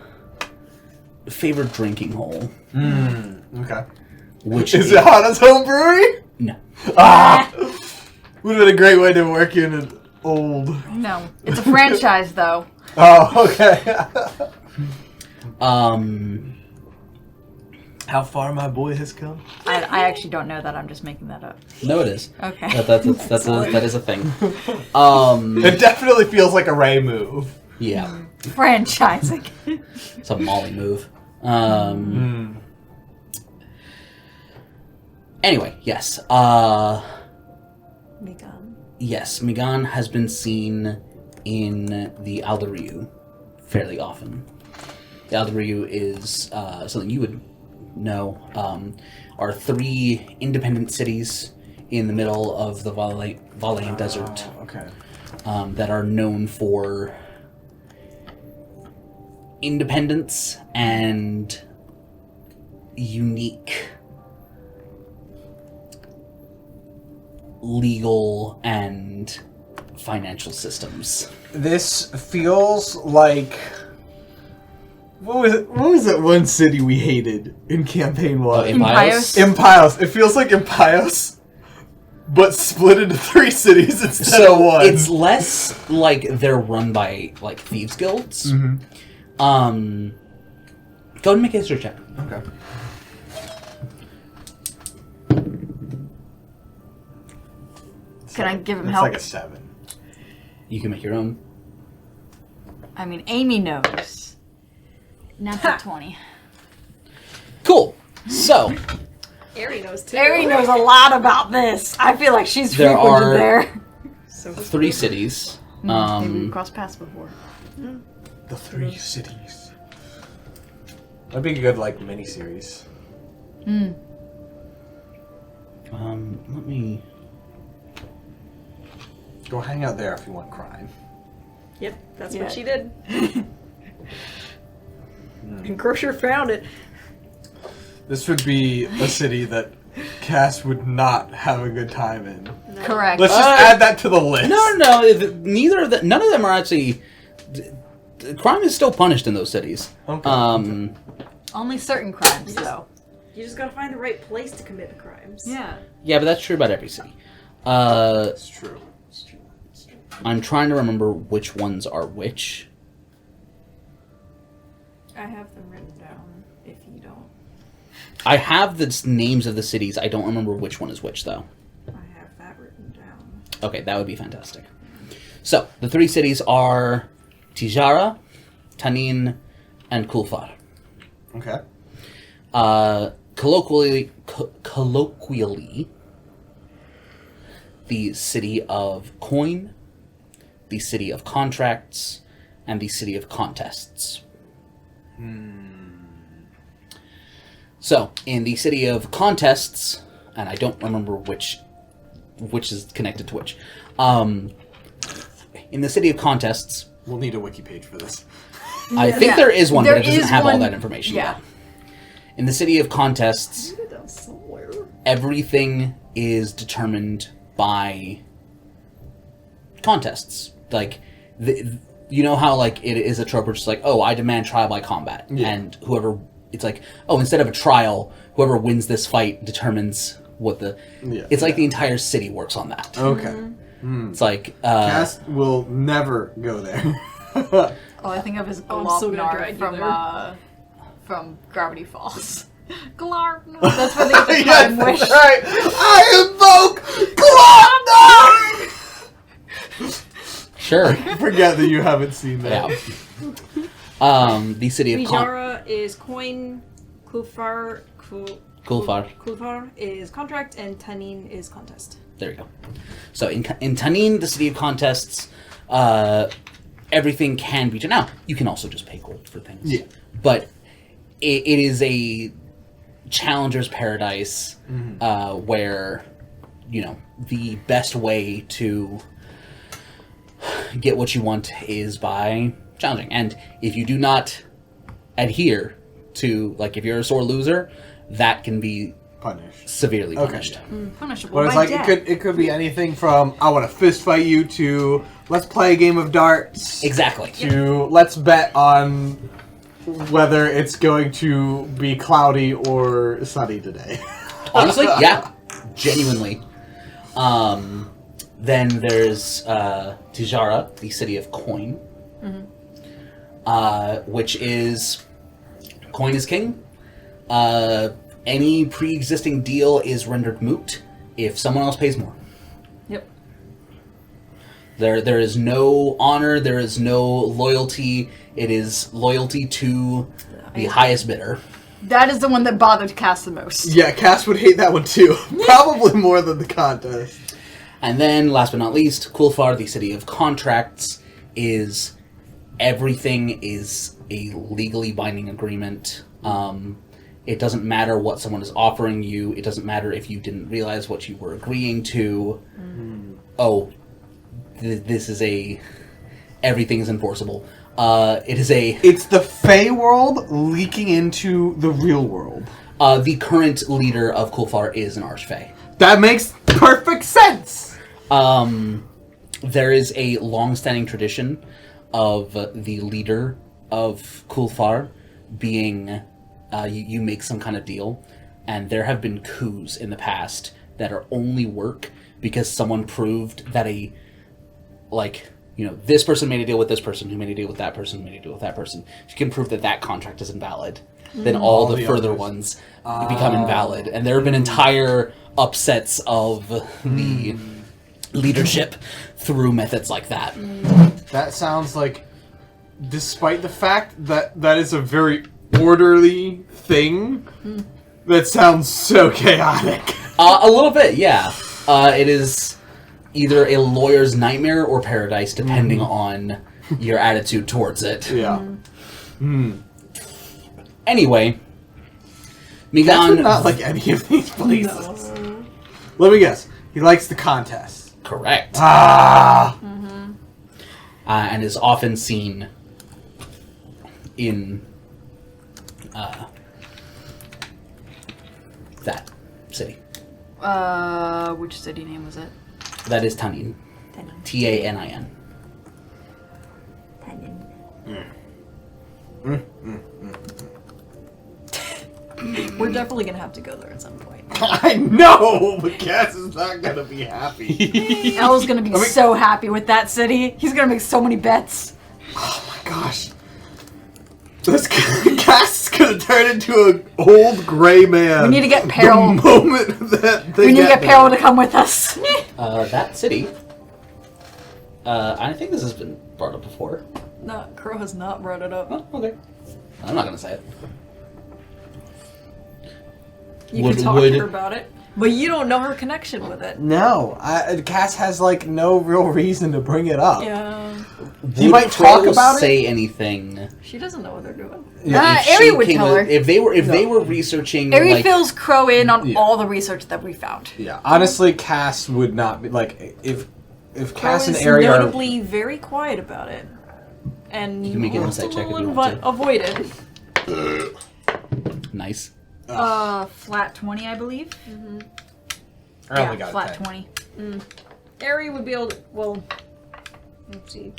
favorite drinking hole. Okay. Which Is it Hana's home brewery? No. Ah! Would have been a great way to work in an old... No. It's a franchise, though. Oh, okay. How far my boy has come? I actually don't know that. I'm just making that up. No, it is. Okay. That is a thing. It definitely feels like a Ray move. Yeah. Franchising. It's a Molly move. Anyway, yes. Migan. Yes, Migan has been seen in the Alderiu fairly often. The Alderiu is something you would know. Are 3 independent cities in the middle of the Valayan Desert Okay. that are known for independence and unique legal and financial systems. This feels like... What was that one city we hated in campaign 1? Impios? Impios. It feels like Impios, but split into 3 cities instead of 1. It's less like they're run by like thieves guilds. Go ahead and make a history check. Okay. Can I give him It's help? like a 7. You can make your own. I mean, Amy knows. Natural 20. Cool. So Ari knows too. Ari knows a lot about this. I feel like she's There frequented are- there. So 3 cities. Maybe we crossed paths before. The 3 cities. That'd be a good, like, mini-series. Let me. Go hang out there if you want crime. Yep, that's Yeah. what she did. And Crusher found it. This would be a city that Cass would not have a good time in. Correct. Let's just add that to the list. No. Neither of them. None of them are actually. Crime is still punished in those cities. Okay. Only certain crimes, though. You just gotta find the right place to commit the crimes. Yeah. Yeah, but that's true about every city. It's true. I'm trying to remember which ones are which. I have them written down if you don't. I have the names of the cities. I don't remember which one is which, though. I have that written down. Okay, that would be fantastic. So, the 3 cities are Tijara, Tanin, and Kulfar. Okay. Colloquially, the city of coin, the city of contracts, and the city of contests. So, in the city of contests, and I don't remember which is connected to which. In the city of contests, We'll need a wiki page for this. I think there is one, There but it doesn't is have all one- that information yeah. yet. In the city of contests, Write it down somewhere. everything is determined by contests. Like, you know how like it is a trope where it's like, oh, I demand trial by combat, and whoever it's like, oh, instead of a trial, whoever wins this fight determines what the. It's like the entire city works on that. Okay. It's like Cass will never go there. All I think of is I'm still gonna Globnar drag you from Gravity Falls. Globnar. That's where they get the Yes, time wish. that's right. I invoke Globnar! sure, Forget that you haven't seen that. yeah. The city of Bijara is coin, Kulfar is contract, and Tanin is contest. There you go. So in Tanin, the city of contests, everything can be. Now you can also just pay gold for things. Yeah. But it is a challenger's paradise where, the best way to get what you want is by challenging. And if you do not adhere to, like, if you're a sore loser, that can be Punished. severely punished. Punishable But it's by like death. it could be anything from I want to fist fight you to let's play a game of darts Exactly. to let's bet on whether it's going to be cloudy or sunny today. Honestly, yeah. Genuinely. Then there's Tijara, the city of coin, which is coin is king. Any pre-existing deal is rendered moot if someone else pays more. Yep. There is no honor, there is no loyalty. It is loyalty to the highest bidder. That is the one that bothered Cass the most. Yeah, Cass would hate that one too. Probably more than the contest. And then, last but not least, Kulfar, the city of contracts, is everything is a legally binding agreement. It doesn't matter what someone is offering you. It doesn't matter if you didn't realize what you were agreeing to. Oh, this is everything is enforceable. It's the Fey world leaking into the real world. The current leader of Kulfar is an Archfey. That makes perfect sense. There is a long-standing tradition of the leader of Kulfar being, you make some kind of deal, and there have been coups in the past that are only work because someone proved that this person made a deal with this person, who made a deal with that person, who made a deal with that person. If you can prove that contract is invalid, then all the further others. ones become invalid. And there have been entire upsets of the leadership through methods like that. That sounds like, despite the fact that that is a very orderly thing, that sounds so chaotic. A little bit, yeah. It is either a lawyer's nightmare or paradise, depending on your attitude towards it. Yeah. Anyway, Cass would Migan... not like any of these places. Let me guess. He likes the contest. Correct. Ah! And is often seen in that city. Which city name was it? That is Tanin. Tanin. We're definitely gonna have to go there at some point. I know, but Cass is not gonna be happy. El's gonna be so happy with that city. He's gonna make so many bets. Oh my gosh. This Cass is gonna turn into an old gray man. We need to get Peril. The moment that they We need to get there. Peril to come with us. That city. I think this has been brought up before. No, Crow has not brought it up. Oh, okay. I'm not gonna say it. You Would- can talk would- to her about it, but you don't know her connection with it. No, Cass has like no real reason to bring it up. Yeah, He Would might talk Crow about it. say anything. she doesn't know what they're doing. If Ari she would came tell with- her. If they were researching, Ari like, fills Crow in on Yeah. all the research that we found. Yeah, honestly, Cass would not be like if Crow Cass and is Ari are. notably very quiet about it, and You can make an almost a insight check if little you want to. avoided. nice. Flat 20, I believe. I only got flat a 10. 20. Ari would be able to, well, Let's see.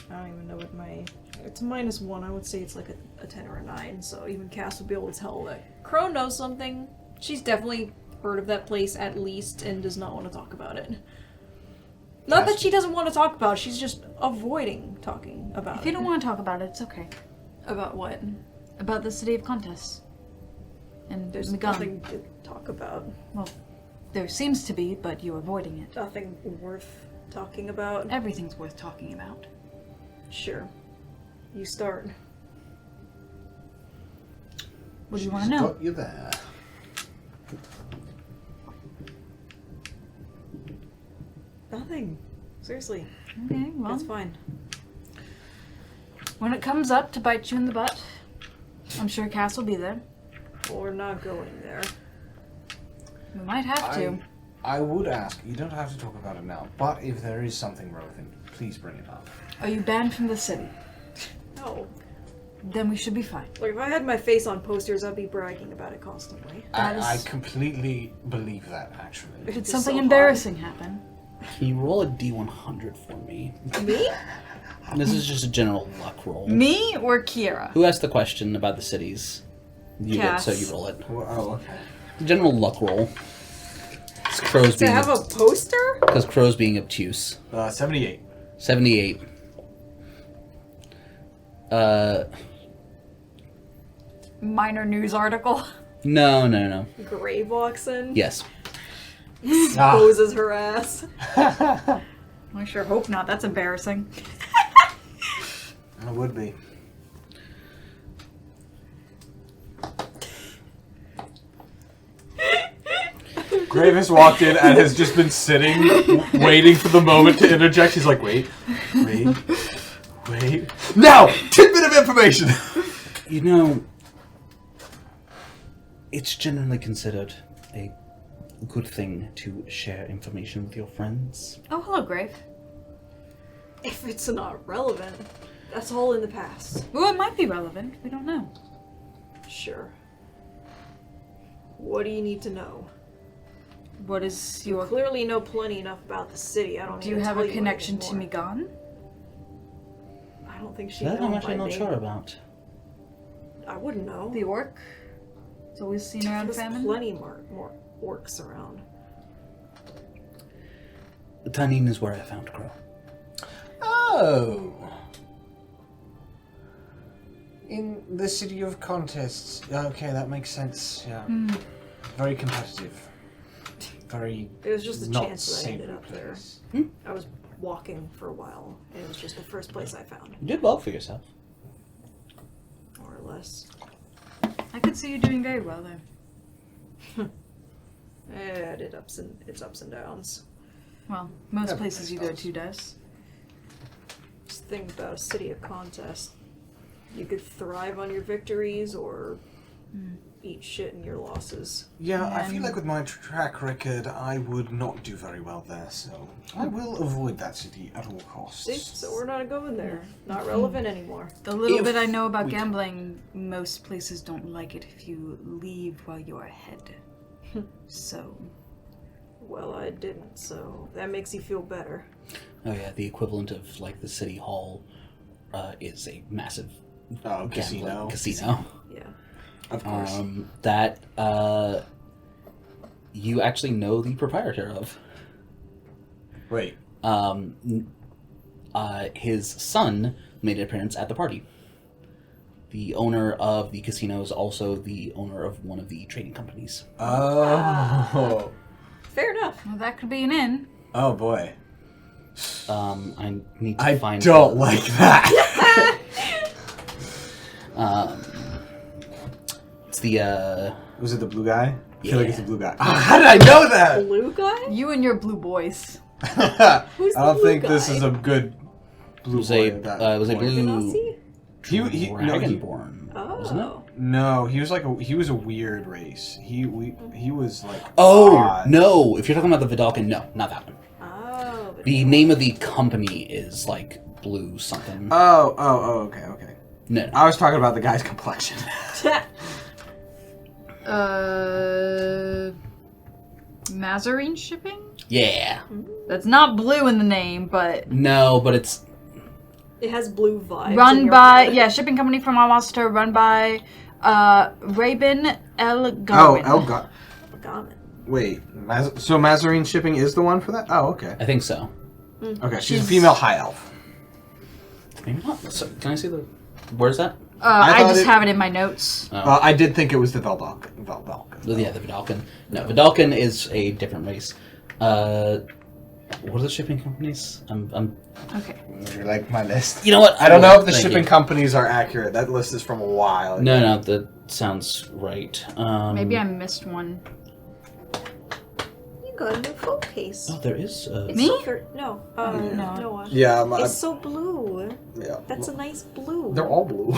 I don't even know what my... It's a -1. I would say it's like a 10 or a 9, so even Cass would be able to tell that Crow knows something. She's definitely heard of that place at least and does not want to talk about it. Not that she doesn't want to talk about it, she's just avoiding talking about it. If you don't want to talk about it, it's okay. About what? About the City of Contest. And There's Megan. nothing to talk about. Well, there seems to be, but you're avoiding it. Nothing worth talking about. Everything's worth talking about. Sure. You start. What do you want to know? Got you there. Nothing. Seriously. Okay, well, That's fine. when it comes up to bite you in the butt, I'm sure Cass will be there. We're not going there. We might have to. I would ask, you don't have to talk about it now, but if there is something relevant, please bring it up. Are you banned from the city? No. Then we should be fine. Like, if I had my face on posters, I'd be bragging about it constantly. I completely believe that, actually. Did It's something so embarrassing happen? Can you roll a D100 for me? Me? This is just a general luck roll. Me or Kiera? Who asked the question about the cities? You did, Cass. so you roll it. Oh, okay. General luck roll. It's Crow's To being have a poster? because Crow's being obtuse. 78. 78. Minor news article. No. Grave walks in. Yes. Exposes her ass. I sure hope not. That's embarrassing. It would be. Gravis walked in and has just been sitting, waiting for the moment to interject. He's like, wait. Now! Tidbit of information! You know, it's generally considered a good thing to share information with your friends. Oh, hello, Grave. If it's not relevant, that's all in the past. Well, it might be relevant. We don't know. Sure. What do you need to know? What is You your... clearly know plenty enough about the city. I don't Do need you to have tell a connection to anything more. Megan? I don't think she That I'm knows actually my not name. sure about. I wouldn't know. The orc? It's always seen around There's famine? plenty more orcs around. Tanin is where I found Crow. Oh! In the City of Contests. Okay, that makes sense, yeah. Very competitive. Very It was just a not chance that I ended savory up there. place. I was walking for a while, and it was just the first place I found, You did well for yourself. more or less. I could see you doing very well there. It's ups and downs. Well, most Every places place you go does. to does. Just think about a city of contest. You could thrive on your victories or eat shit in your losses. Yeah, I And- feel like with my track record, I would not do very well there, so I will avoid that city at all costs. See? So we're not going there. Not relevant anymore. The little If bit I know about we can- gambling, most places don't like it if you leave while you're ahead. So, Well, I didn't, so that makes you feel better. Oh yeah, the equivalent of like the city hall is a massive Oh, gambling casino. casino. Yeah. Of course. That you actually know the proprietor of. Wait. His son made an appearance at the party. The owner of the casino is also the owner of one of the trading companies. Oh. Fair enough. well, that could be an inn. Oh boy. I need to I find. don't like that. It's the Was it the blue guy? I feel like it's Yeah. the blue guy. How did I know that? Blue guy? You and your blue boys. Who's I don't the blue think this guy? is a good blue was boy a at that was a point. blue Genasi? dragonborn, wasn't it? Oh. No, he was a weird race. He was like Oh odd. no! If you're talking about the Vidalcan, no, not that one. Oh. but- The name of the company is like Blue something. Oh, okay. No, I was talking about the guy's complexion. Mazarine shipping? Yeah. That's not blue in the name, but No, but it's... It has blue vibes. in run your by head. shipping company from Almaster, run by Rabin El Oh, Garwin. Elgar. Garment. Wait, so Mazarine shipping is the one for that? Oh, okay. I think so. Okay, she's a female high elf. Maybe not. So, can I see the... Where's that? I I thought just it- have it in my notes. Oh. I did think it was the Veldalkin. Yeah, the Vidalcan. No, Vidalcan is a different race. What are the shipping companies? I'm Okay. Would you like my list? You know what? I don't know if the Thank shipping you. companies are accurate. That list is from a while ago. No, that sounds right. Maybe I missed one. You got a new phone case. Oh, there is... It's Me? so no. No. Noah. Yeah, It's so blue. yeah. That's a nice blue. They're all blue.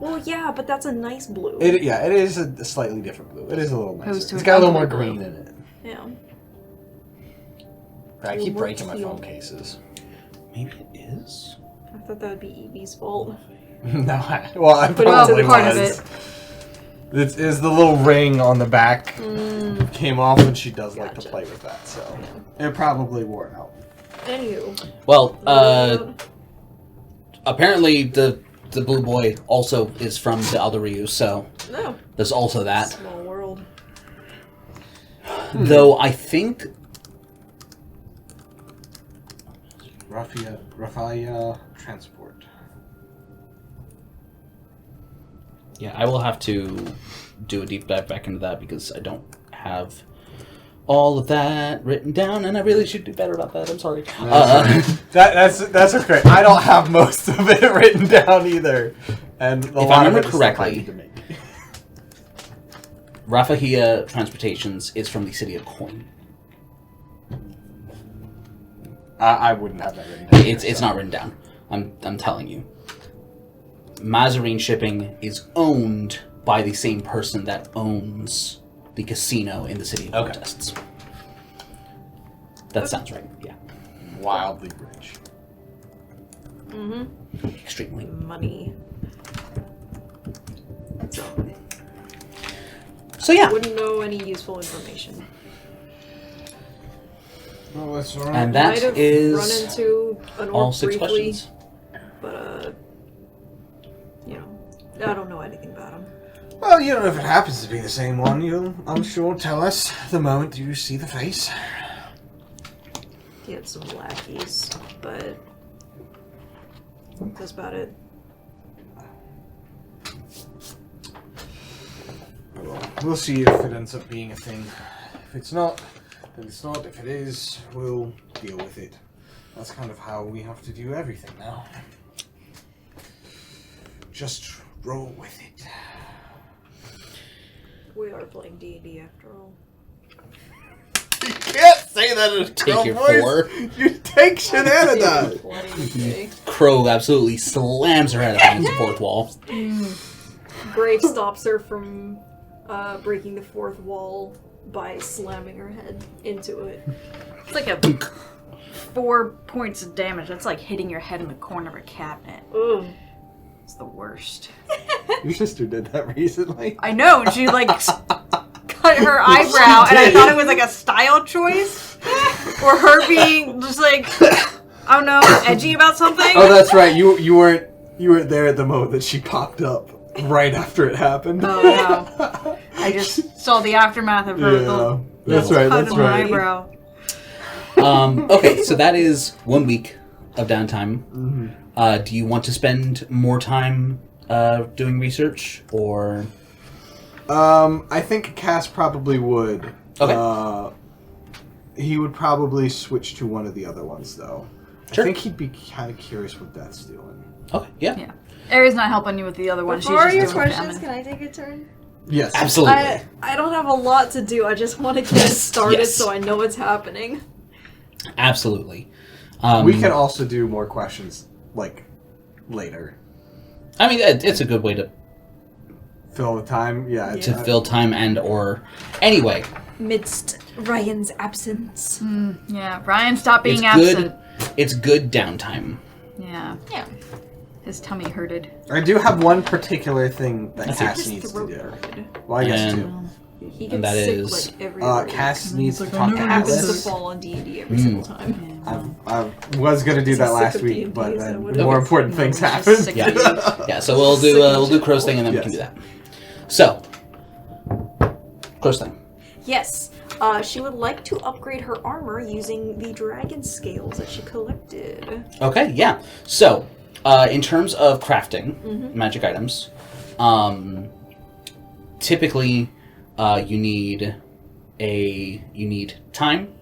Well, yeah, but that's a nice blue. It is a slightly different blue. It is a little nicer. Opposed to It's an got a little more ugly blue. green in it. Yeah. I keep More breaking my teal. phone cases. Maybe it is? I thought that would be Evie's fault. No, I But probably it's part of was. It is the little ring on the back came off, and she does like to Gotcha. play with that, so it probably wore out. Anywho. Well, apparently the blue boy also is from the Alderiu, so No. there's also that. Small world. Though I think... Raffia Transport. Yeah, I will have to do a deep dive back into that because I don't have all of that written down, and I really should do better about that. I'm sorry. That's okay. I don't have most of it written down either, and a If lot I of remember it is stuff I correctly- need to make. Rafahia Transportations is from the city of Coin. I wouldn't have that written down. It's not written down. I'm telling you. Mazarine Shipping is owned by the same person that owns the casino in the city of Okay. Contests. That sounds right. Yeah, Wildly rich. extremely. Money. So yeah, Wouldn't know any useful information. Well, that's all right. and Might that have is run into an all orc 6 briefly, questions. but I don't know anything about him. Well, you know, if it happens to be the same one, you'll, I'm sure, tell us the moment you see the face. He had some lackeys, but that's about it. We'll see if it ends up being a thing. If it's not, then it's not. If it is, we'll deal with it. That's kind of how we have to do everything now. Just roll with it. We are playing D&D after all. You can't say that in a Take your voice. 4. You take shenanigans. Plenty today. Crow absolutely slams her head against the 4th wall. Grave stops her from breaking the 4th wall by slamming her head into it. It's like a 4 points of damage. That's like hitting your head in the corner of a cabinet. Ugh. It's the worst. Your sister did that recently. I know, and she like cut her eyebrow, and I thought it was like a style choice, or her being just like, I don't know, edgy about something. Oh, that's right. You weren't there at the moment that she popped up right after it happened. Oh no! I just saw the aftermath of her little that's right. cut That's in her right. eyebrow. Okay, so that is 1 week of downtime. Mm-hmm. Do you want to spend more time doing research, or... I think Cass probably would. Okay. He would probably switch to one of the other ones, though. Sure. I think he'd be kind of curious what that's doing. Okay, yeah. Yeah. Ari's not helping you with the other one. Before She's your just doing questions, famine. can I take a turn? Yes. Absolutely. I don't have a lot to do. I just want to get started Yes. so I know what's happening. Absolutely. We can also do more questions, like, later. I mean, it's a good way to Fill the time? Yeah. fill time and or... Anyway, Midst Ryan's absence. Yeah, Ryan, stop being it's absent. good. It's good downtime. Yeah, Yeah. his tummy hurted. I do have one particular thing that That's Cass His needs to throat do. hurted. Well, I guess And- two. He And gets that sick is, like every week. Cass needs to like, talk I to never Happens to Atlas. fall on D&D every single time. I was gonna do Is he that sick last of week, D&D? but Is that then what it more is? important No, things he's just happened. sick Yeah. of you. Yeah, so we'll do Crow's thing and then we can do that. So, Crow's thing. Yes. She would like to upgrade her armor using the dragon scales that she collected. Okay, yeah. So, in terms of crafting magic items, typically you need time,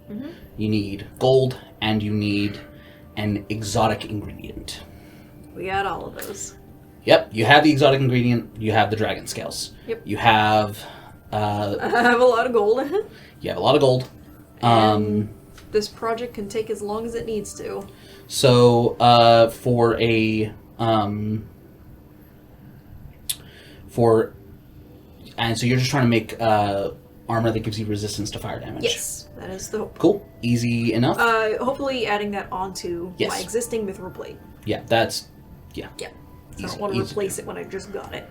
you need gold, and you need an exotic ingredient. We got all of those. Yep, you have the exotic ingredient, you have the dragon scales. Yep. You have I have a lot of gold. you have a lot of gold. And this project can take as long as it needs to. So so you're just trying to make armor that gives you resistance to fire damage. Yes, that is the hope. Cool. Easy enough. Hopefully adding that onto Yes. my existing mithril blade. Yeah, that's Yeah. So I Easy- don't want to easy. replace it when I just got it.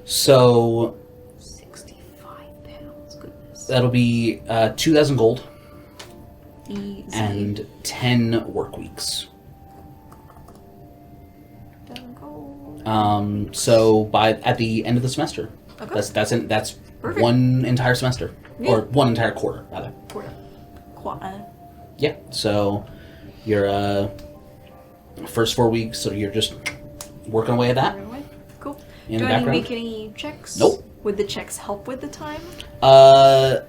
So 65 pounds, goodness. that'll be 2,000 gold Easy. and 10 work weeks. Down gold. So at the end of the semester, Okay. that's Perfect. one entire semester Yeah. or one entire quarter rather. Yeah. So your first 4 weeks, so you're just working away at that. Cool. In Do the I need to background. make any checks? Nope. Would the checks help with the time? I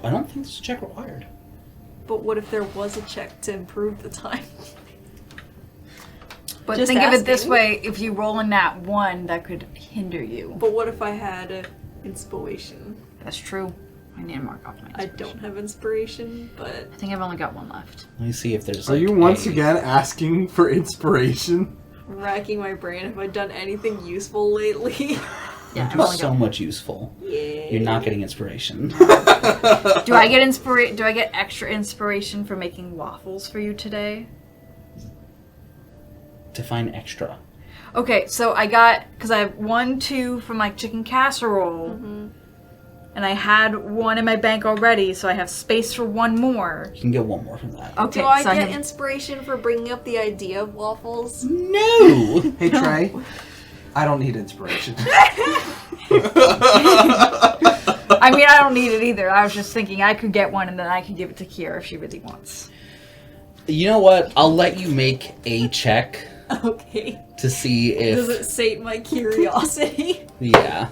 don't think there's a check required. But what if there was a check to improve the time? But Just think of it this asking. way: if you roll a nat 1, that could hinder you. But what if I had inspiration? That's true. I need to mark off my. I don't have inspiration, but I think I've only got one left. Let me see if there's. Are like, you once a- again asking for inspiration? racking my brain. Have I done anything useful lately? Yeah, I've You're only so got. much useful. Yay. You're not getting inspiration. Do I get Do I get extra inspiration for making waffles for you today? Define extra. Okay, so I got because I have 1, 2 from my chicken casserole, and I had one in my bank already, so I have space for one more. You can get one more from that. Okay, Do I so get have, inspiration for bringing up the idea of waffles? No. Hey Trey, I don't need inspiration. I mean, I don't need it either. I was just thinking I could get one, and then I could give it to Kiera if she really wants. You know what? I'll let you make a check Okay. to see if. Does it sate my curiosity? Yeah.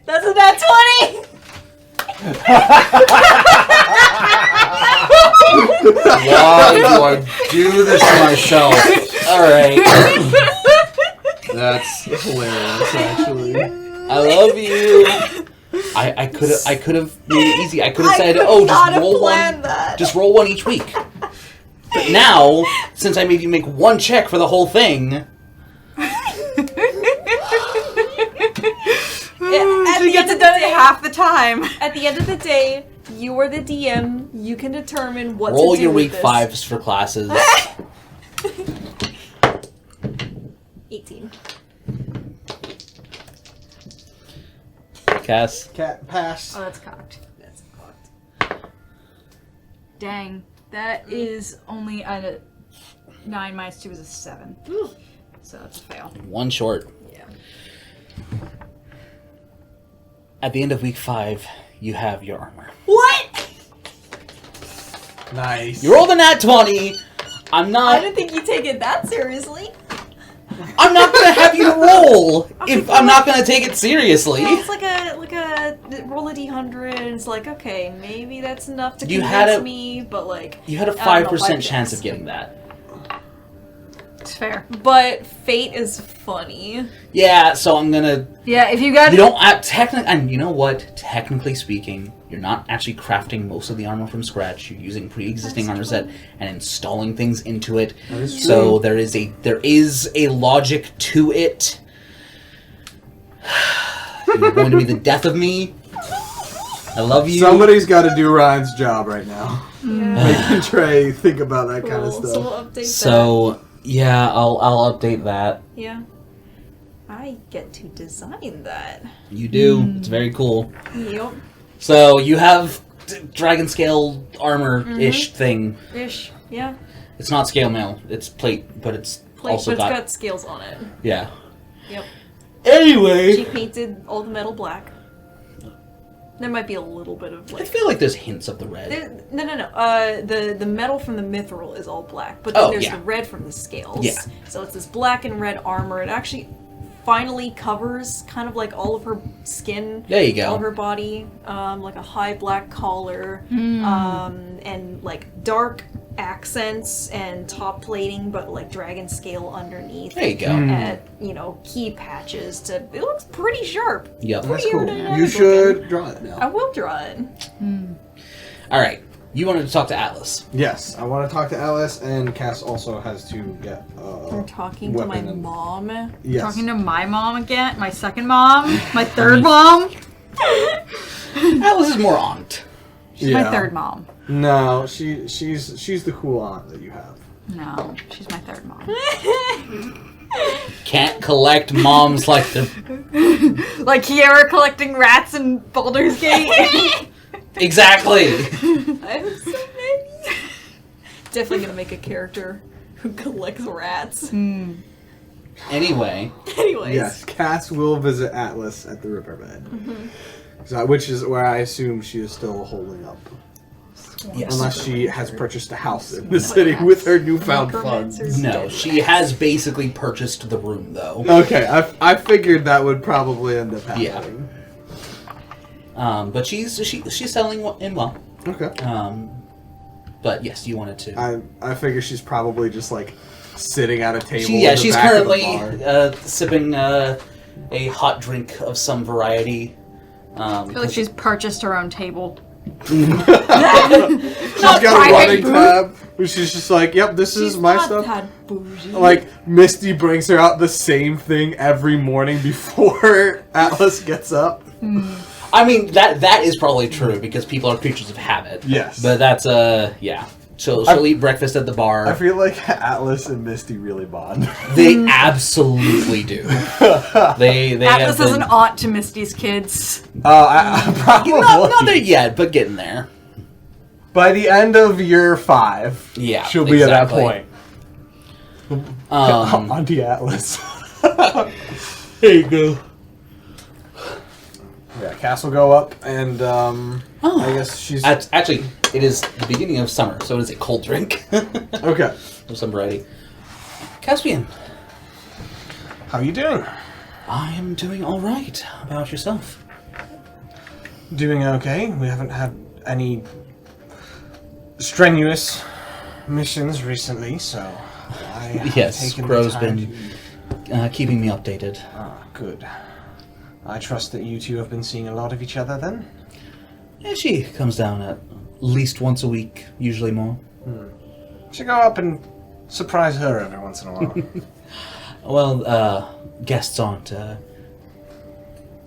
That's a nat 20! Why do I do this to myself? All right. That's hilarious, actually. I love you. I could have made it easy. I could have said, could "Oh, not just have roll planned one. that. Just roll one each week." But now, since I made you make one check for the whole thing, She gets it done in half the time. At the end of the day, you are the DM. You can determine what roll to do your with week this. 5s for classes. 18. Cass. Cat pass. Oh, that's cocked. That's fucked. Dang, that is only a 9 minus 2 is a 7. So that's a fail. One short. Yeah. At the end of week 5, you have your armor. What? Nice. You rolled a nat 20. I'm I not. didn't think you take it that seriously. I'm not gonna have you roll if I'm not gonna take it seriously. Well, it's like a roll a d100, and it's like, okay, maybe that's enough to You convince had a- me, but like, You had a I don't know, 5% 5 chance checks. of getting that. It's fair. But fate is funny. Yeah, so I'm gonna. Yeah, if you got You don't technically, and you know what? Technically speaking, you're not actually crafting most of the armor from scratch. You're using pre-existing armor set and installing things into it. That is So there is a logic to it. You're going to be the death of me. I love you. Somebody's got to do Ryan's job right now. Yeah. Making Trey think about that kind of Cool. stuff. So we'll update So yeah, I'll update that. that. Yeah. I I get to design that. You do. It's very cool. Yep. So you have dragon scale armor-ish thing. Ish. Yeah. It's not scale mail. It's plate, but it's also But it's got scales on it. Yeah. Yep. Anyway. She painted all the metal black. There might be a little bit of I like. feel like there's hints of the red. No. The metal from the mithril is all black, but then there's the red from the scales. Yeah. So it's this black and red armor. It actually finally covers kind of like all of her skin. There you go. All of her body, like a high black collar, and like dark accents and top plating, but like dragon scale underneath. There you go. At key patches to. It looks pretty sharp. Yep. That's cool. aerodynamic You should draw it now. I will draw it. All right. You wanted to talk to Atlas. Yes, I want to talk to Alice, and Cass also has to get. I'm talking to my weapon and- mom. Yes. Talking to my mom again, my second mom, my third mom. Atlas is more aunt. She's my third mom. No, she's the cool aunt that you have. No, she's my third mom. Can't collect moms like the... Like Kiera collecting rats in Baldur's Gate. Exactly. I have so many. Definitely gonna make a character who collects rats. Anyway. Anyways. Yes, Cass will visit Atlas at the riverbed. So, which is where I assume she is still holding up. Yes. Unless she has purchased a house in the city with her newfound funds. Necromancers. No, she has basically purchased the room, though. Okay, I figured that would probably end up happening. But she's selling in well. Okay. But yes, you wanted to. I figure she's probably just like sitting at a table. She's currently sipping a hot drink of some variety. I feel like she's purchased her own table. She's got a running tab. Where she's just like, "Yep, this is my not stuff." that bougie. Like Misty brings her out the same thing every morning before Atlas gets up. I mean, that is probably true because people are creatures of habit. Yes. But that's yeah. She'll eat breakfast at the bar. I feel like Atlas and Misty really bond. They absolutely do. They Atlas have is an aunt to Misty's kids. I probably not there yet, but getting there. by the end of year 5. Yeah, she'll be exactly. at that point. Auntie Atlas. There you go. Yeah, Cass will go up, and I guess she's Actually, it is the beginning of summer, so it is a cold drink. okay. Of some variety. Caspian, How are you doing? I am doing all right. How about yourself? Doing okay. We haven't had any strenuous missions recently, so I have Yes, taken the Crow's time been keeping me updated. good. I trust that you two have been seeing a lot of each other then? Yeah, she comes down at least once a week, usually more. Should go up and surprise her every once in a while. Well, guests aren't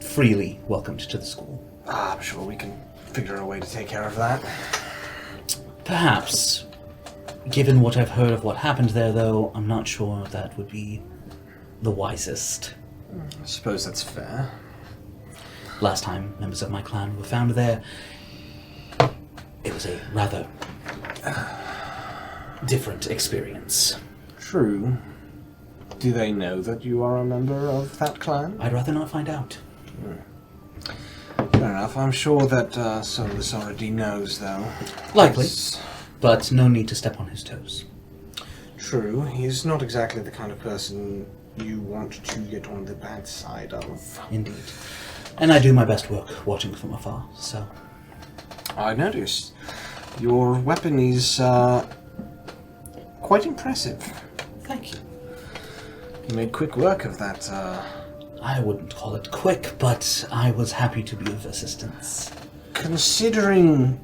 freely welcomed to the school. I'm sure we can figure a way to take care of that. Perhaps. Given what I've heard of what happened there, though, I'm not sure that would be the wisest. I suppose that's fair. Last time members of my clan were found there, it was a rather different experience. True. Do they know that you are a member of that clan? I'd rather not find out. Fair enough. I'm sure that Solus already knows, though. Likely. It's But no need to step on his toes. true. He's not exactly the kind of person you want to get on the bad side of. Indeed. And I do my best work watching from afar, so... I noticed. Your weapon is quite impressive. Thank you. You made quick work of that. I wouldn't call it quick, but I was happy to be of assistance. Considering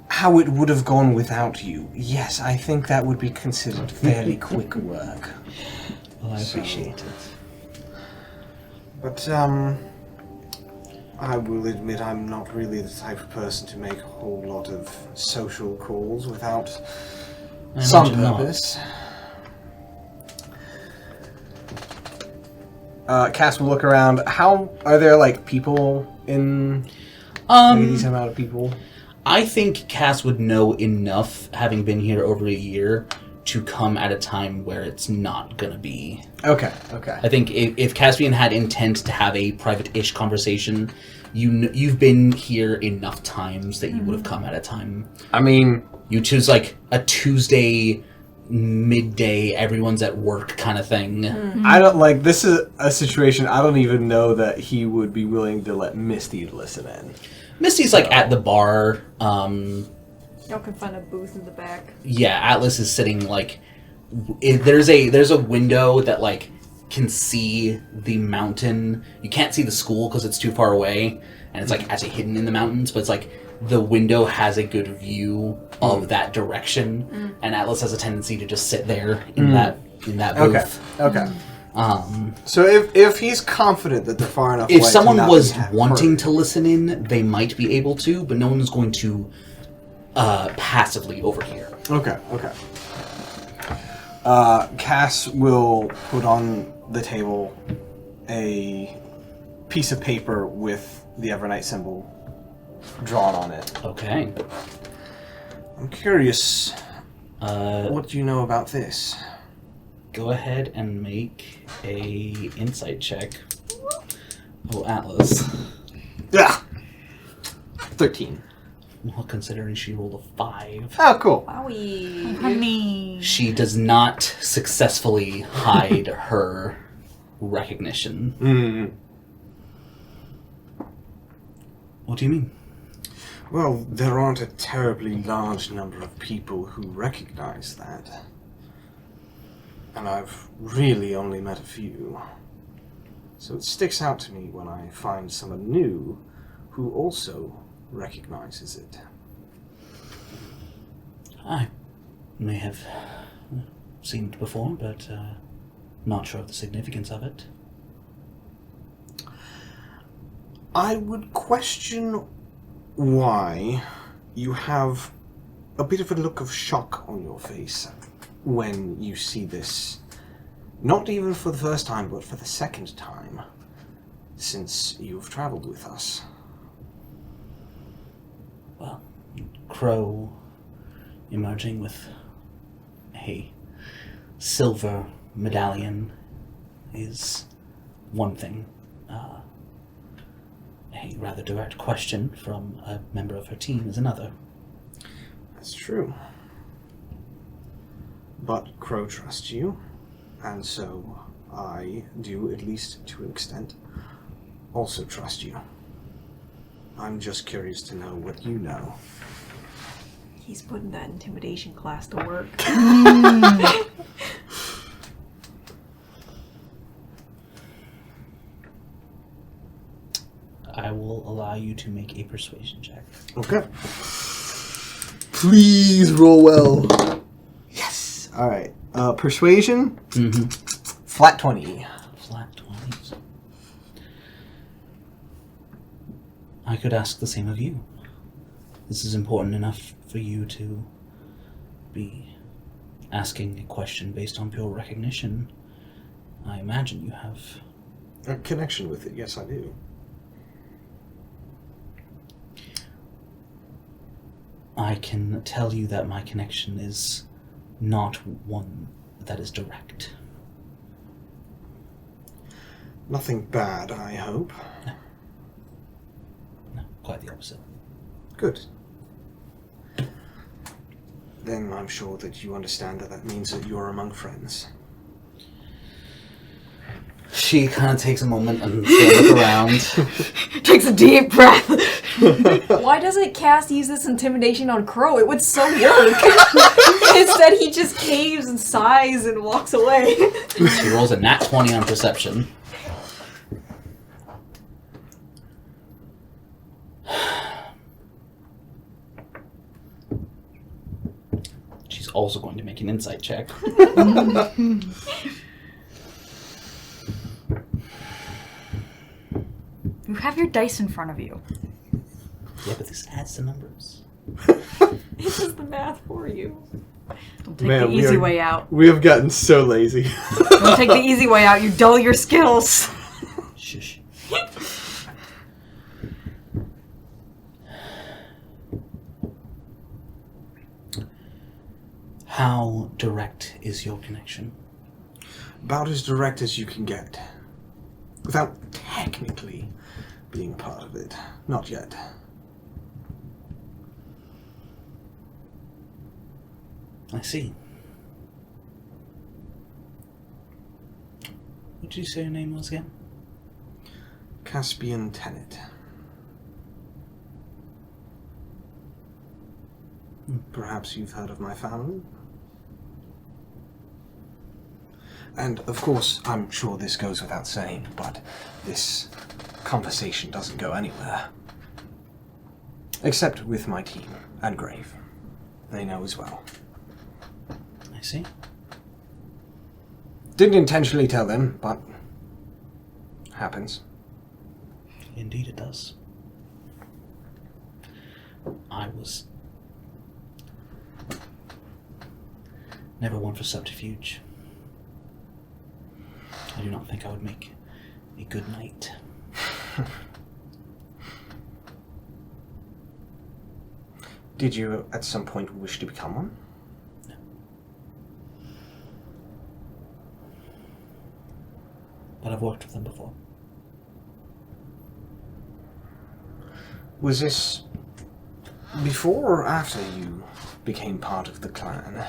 how it would have gone without you, yes, I think that would be considered fairly quick work. Well, I appreciate it. But, I will admit I'm not really the type of person to make a whole lot of social calls without I some imagine not. purpose. Cass will look around. How are there like people in any decent amount of people? I think Cass would know enough, having been here over a year, to come at a time where it's not gonna be. Okay. I think if Caspian had intent to have a private-ish conversation, you've been here enough times that you would have come at a time. I mean, you choose like a Tuesday midday, everyone's at work kind of thing. I don't like. This is a situation I don't even know that he would be willing to let Misty listen in. Misty's like at the bar. Y'all can find a booth in the back. Yeah, Atlas is sitting like there's a window that like can see the mountain. You can't see the school because it's too far away, and it's like actually hidden in the mountains. But it's like the window has a good view of that direction, and Atlas has a tendency to just sit there in that booth. Okay. So if he's confident that they're far enough, If away someone to not was be wanting heard. to listen in, they might be able to, but no one's going to passively overhear. Okay. Cass will put on the table a piece of paper with the Evernight symbol drawn on it. Okay. I'm curious, what do you know about this? Go ahead and make a insight check. Oh, Atlas. Yeah. 13. Well, considering she rolled a 5. Oh, cool. Wowie. Honey. She does not successfully hide her recognition. Mm. What do you mean? Well, there aren't a terribly large number of people who recognize that. And I've really only met a few. So it sticks out to me when I find someone new who also recognizes it. I may have seen it before, but not sure of the significance of it. I would question why you have a bit of a look of shock on your face when you see this. Not even for the first time, but for the second time since you've traveled with us. Well, Crow emerging with a silver medallion is one thing. A rather direct question from a member of her team is another. That's true. But Crow trusts you, and so I do, at least to an extent, also trust you. I'm just curious to know what you know. He's putting that intimidation class to work. I will allow you to make a persuasion check. Okay. Please roll well. Yes. All right. Persuasion. Mm-hmm. Flat 20. Flat 20s. I could ask the same of you. This is important enough for you to be asking a question based on pure recognition. I imagine you have. A connection with it, yes I do. I can tell you that my connection is not one that is direct. Nothing bad, I hope. No, quite the opposite. Good. Then I'm sure that you understand that means that you're among friends. She kind of takes a moment and looks around. Takes a deep breath. Why doesn't Cass use this intimidation on Crow? It would so work. Instead, he just caves and sighs and walks away. She rolls a nat 20 on perception. She's also going to make an insight check. You have your dice in front of you. Yeah, but this adds the numbers. It does the math for you. Don't take Man, the we easy are- way out. We have gotten so lazy. Don't take the easy way out. You dull your skills. direct is your connection? About as direct as you can get. Without technically being part of it. Not yet. I see. What did you say your name was again? Caspian Tenet. Perhaps you've heard of my family? And, of course, I'm sure this goes without saying, but this conversation doesn't go anywhere. Except with my team and Grave. They know as well. I see. Didn't intentionally tell them, but happens. Indeed it does. I was never one for subterfuge. I do not think I would make a good knight. Did you at some point wish to become one? No. But I've worked with them before. Was this before or after you became part of the clan?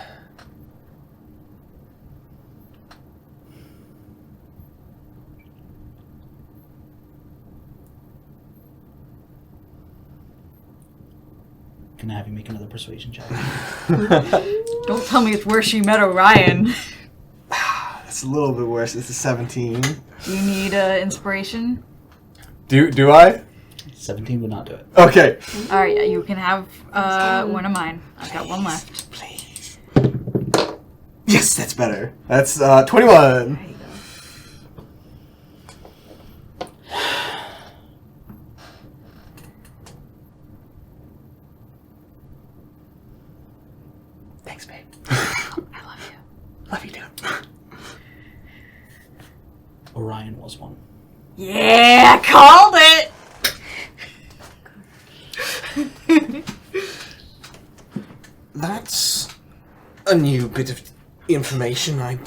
Can I have you make another persuasion check? Don't tell me it's where she met Orion. It's a little bit worse. It's a 17. Do you need inspiration? Do I? 17 would not do it. Okay. Alright, yeah, you can have one of mine. I've got one left. Please. Yes, that's better. That's 21. There you go. Thanks, babe. I love you. Love you too. Orion was one. Yeah, called it! That's a new bit of information I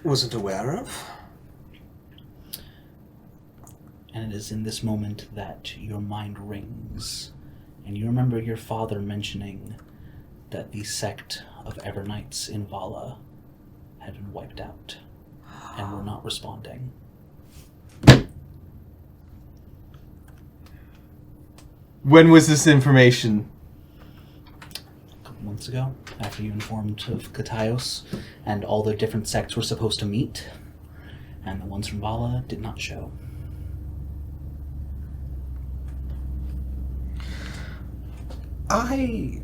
wasn't aware of. And it is in this moment that your mind rings, and you remember your father mentioning that the sect of Evernights in Vala had been wiped out and were not responding. When was this information? A couple months ago, after you informed of Kataios, and all the different sects were supposed to meet, and the ones from Vala did not show. Okay.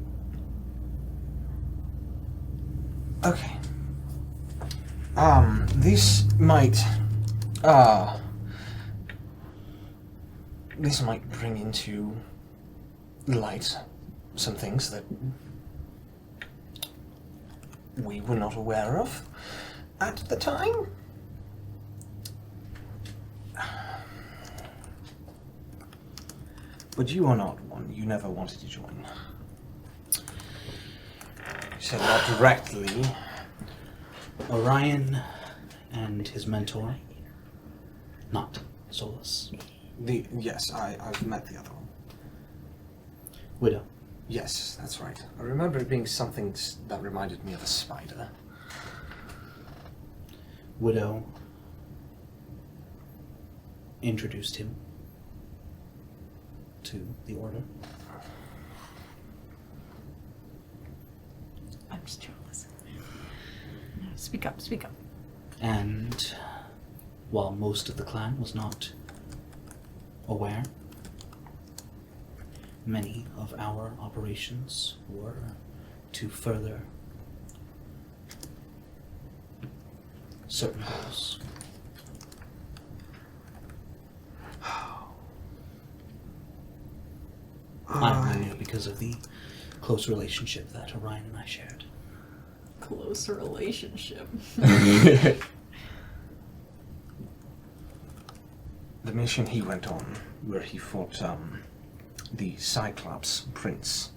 This might bring into light some things that we were not aware of at the time. But you are not one. You never wanted to join. You said not directly. Orion and his mentor, not Solus. Yes, I've met the other one. Widow. Yes, that's right. I remember it being something that reminded me of a spider. Widow introduced him to the Order. I'm just trying to listen. Speak up, speak up. And while most of the clan was not aware, many of our operations were to further certain goals. I only knew because of the close relationship that Orion and I shared. Close relationship. The mission he went on, where he fought the Cyclops Prince.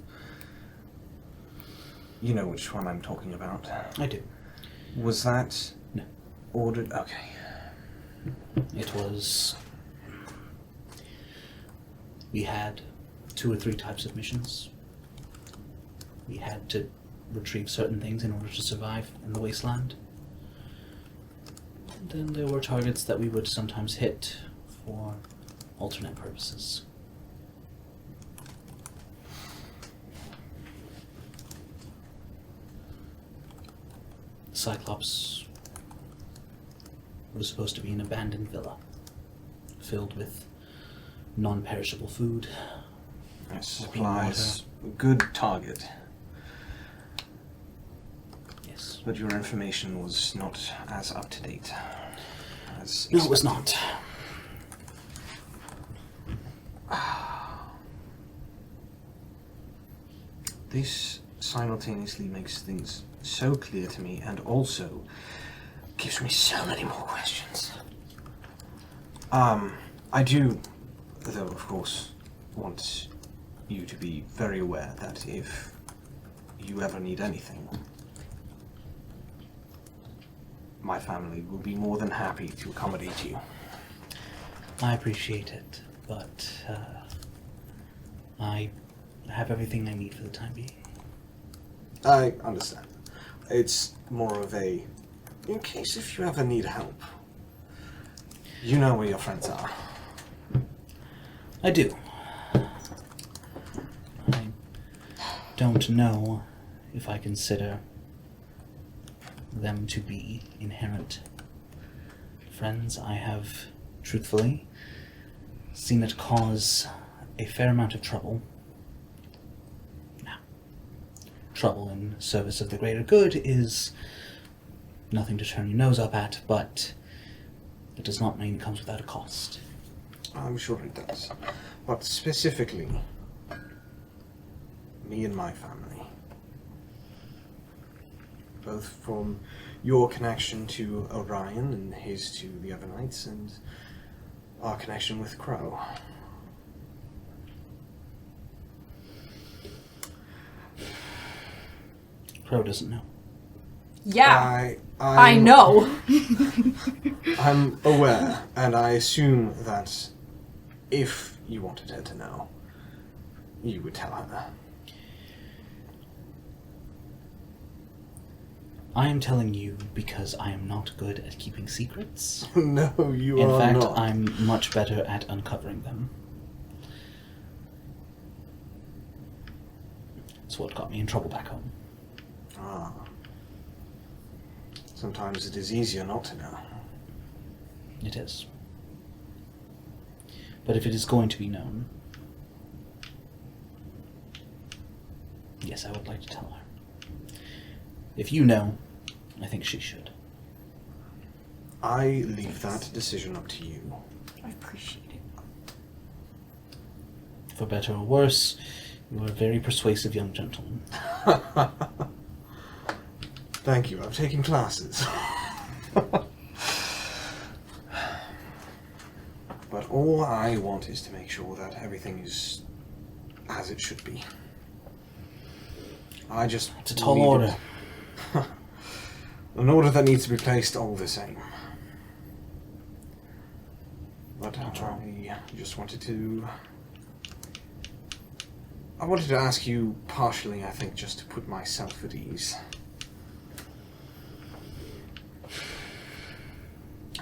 You know which one I'm talking about. I do. Was that No. ordered? Okay. It was... We had 2 or 3 types of missions. We had to retrieve certain things in order to survive in the wasteland. And then there were targets that we would sometimes hit for alternate purposes. Cyclops was supposed to be an abandoned villa, filled with non-perishable food. Supplies. Good target. Yes. But your information was not as up to date as No, it was expected. not. This simultaneously makes things so clear to me and also gives me so many more questions. I do, though, of course, want you to be very aware that if you ever need anything, my family will be more than happy to accommodate you. I appreciate it, but I have everything I need for the time being. I understand. It's more of a, in case if you ever need help, you know where your friends are. I do. I don't know if I consider them to be inherent friends. I have, truthfully, seen it cause a fair amount of trouble. Now, trouble in service of the greater good is nothing to turn your nose up at, but it does not mean it comes without a cost. I'm sure it does. But specifically, me and my family. Both from your connection to Orion and his to the other knights, and our connection with Crow. Crow doesn't know. Yeah, I'm- I know. I'm aware, and I assume that if you wanted her to know, you would tell her. I am telling you because I am not good at keeping secrets. No, you In are fact, not. I'm much better at uncovering them. It's what got me in trouble back home. Ah. Sometimes it is easier not to know. It is. But if it is going to be known, yes, I would like to tell her. If you know, I think she should. I leave that decision up to you. I appreciate it. For better or worse, you are a very persuasive young gentleman. Thank you, I've taken classes. But all I want is to make sure that everything is as it should be. I just It's a tall need order. an order that needs to be placed all the same. But After all. I just wanted to... I wanted to ask you partially, I think, just to put myself at ease.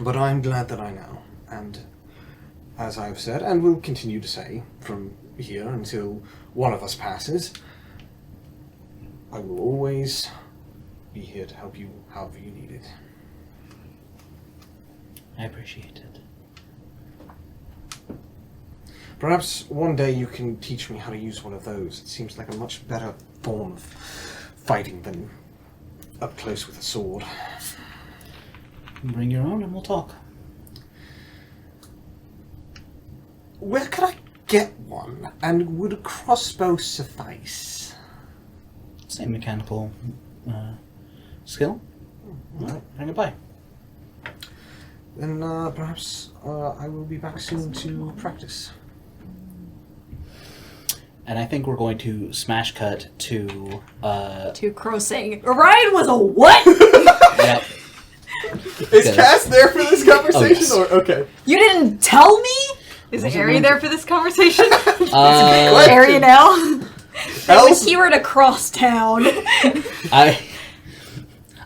But I'm glad that I know, and as I've said, and will continue to say, from here until one of us passes, I will always be here to help you however you need it. I appreciate it. Perhaps one day you can teach me how to use one of those. It seems like a much better form of fighting than up close with a sword. Bring your own and we'll talk. Where could I get one? And would a crossbow suffice? Same mechanical skill. Alright, bring it by. Then perhaps I will be back soon to practice. And I think we're going to smash cut to To Crow saying, Orion was a what? Yep. Is Yes. Cass there for this conversation? yes. Or okay. You didn't tell me? Is Wasn't Ari going there to- for this conversation? question. Ari and Elle? Else, Kiera to cross town.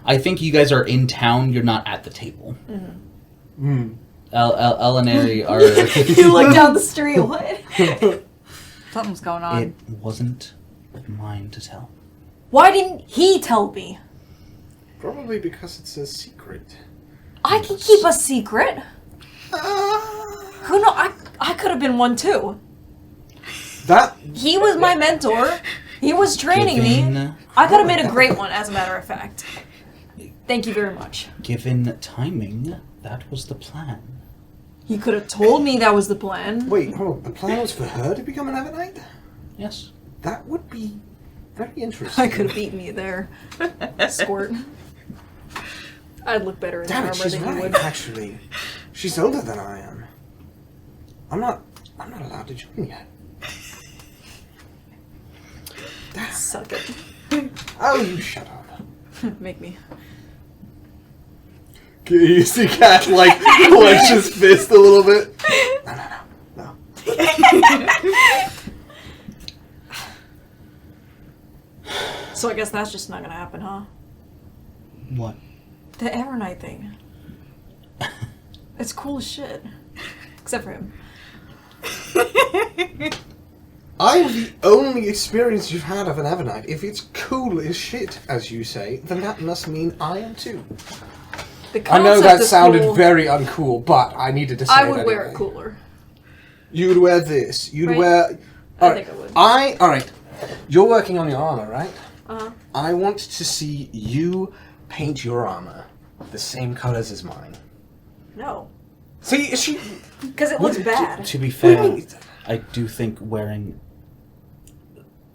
I think you guys are in town. You're not at the table. El and Ari are. You look down the street. What? Something's going on. It wasn't mine to tell. Why didn't he tell me? Probably because it's a secret. I can keep a secret. Who know? I could have been one too. That He was my mentor. He was training me. I could have made a great one, as a matter of fact. Thank you very much. Given timing, that was the plan. He could have told me that was the plan. wait, hold on. The plan was for her to become an Evernight? Yes. That would be very interesting. I could have beaten you there. Squirt. I'd look better in Damn armor it, she's than you right. would. Actually, she's older than I am. I'm not allowed to join yet. Damn. Suck it. Oh, you shut up. Make me. you see Cass like clench his fist a little bit. No. So I guess that's just not gonna happen, huh? What? The Evernight thing. It's cool as shit. Except for him. I'm the only experience you've had of an Evernight. If it's cool as shit, as you say, then that must mean I am too. The I know concept that is sounded cool. very uncool, but I needed to say I it would wear anyway. it cooler. You'd wear this. You'd Right. wear... I think I would. Alright. You're working on your armor, right? Uh-huh. I want to see you paint your armor the same colors as mine. No. See, she... Because it looks bad. To be What do you fair, mean? I do think wearing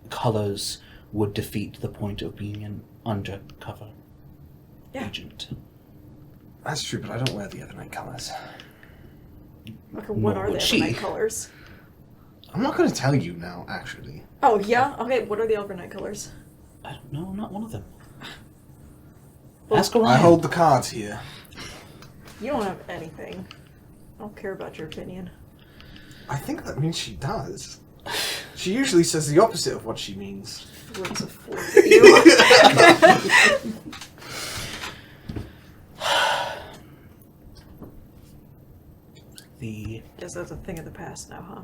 colors would defeat the point of being an undercover agent. That's true, but I don't wear the Evernight colors. Okay, what Nor are the would she. Evernight colors? I'm not going to tell you now, actually. Oh, yeah? Okay, what are the Evernight colors? I don't know, not one of them. Well, Ask Orion. I hold the cards here. You don't have anything. I don't care about your opinion. I think that means she does. She usually says the opposite of what she means. Words of fool to you. Guess that's a thing of the past now, huh?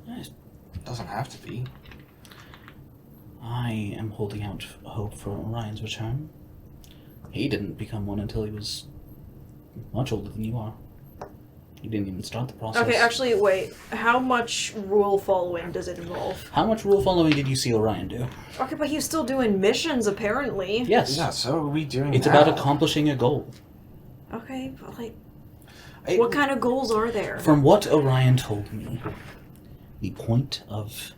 Yes, Doesn't have to be. I am holding out hope for Orion's return. He didn't become one until he was much older than you are. He didn't even start the process. Okay, actually, wait. How much rule following does it involve? How much rule following did you see Orion do? Okay, but he's still doing missions, apparently. Yes. Yeah, so are we doing It's now. about accomplishing a goal. Okay, but like, It- what kind of goals are there? From what Orion told me, the point of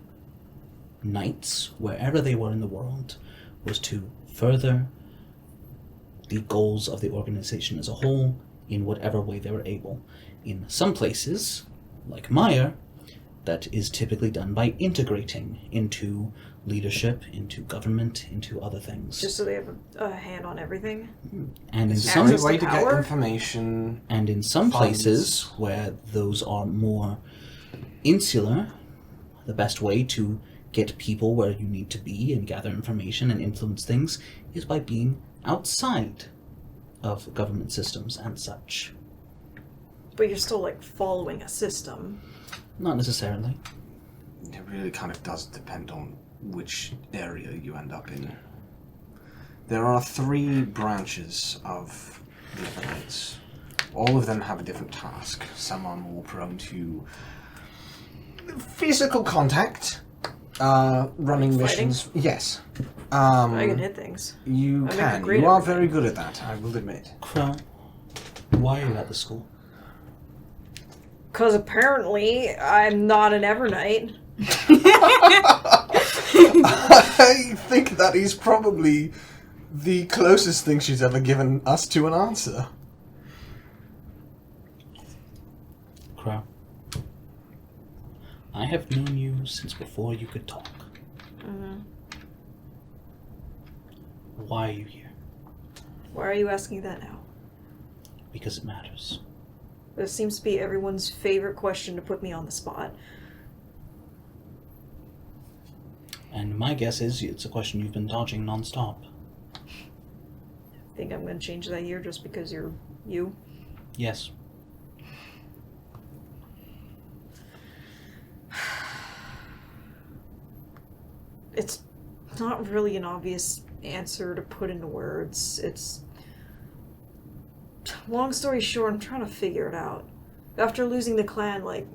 knights, wherever they were in the world, was to further the goals of the organization as a whole in whatever way they were able. In some places, like Meyer, that is typically done by integrating into leadership, into government, into other things. Just so they have a hand on everything? And in It's a some great Access way to to get power? information. And in some funds. places where those are more insular, the best way to get people where you need to be and gather information and influence things is by being outside of government systems and such. But you're still, like, following a system. Not necessarily. It really kind of does depend on which area you end up in. There are 3 branches of the Evernights. All of them have a different task. Some are more prone to physical contact, running Fighting? missions. Yes. I can hit things. You I make a can. great You are Evernight. very good at that, I will admit. Crow, why are you at the school? Because apparently I'm not an Evernight. I think that is probably the closest thing she's ever given us to an answer. Crow, I have known you since before you could talk. Why are you here? Why are you asking that now? Because it matters. This seems to be everyone's favorite question to put me on the spot. And my guess is it's a question you've been dodging nonstop. Think I'm gonna change that here just because you're you? Yes. It's not really an obvious answer to put into words. It's... Long story short, I'm trying to figure it out. After losing the clan, like,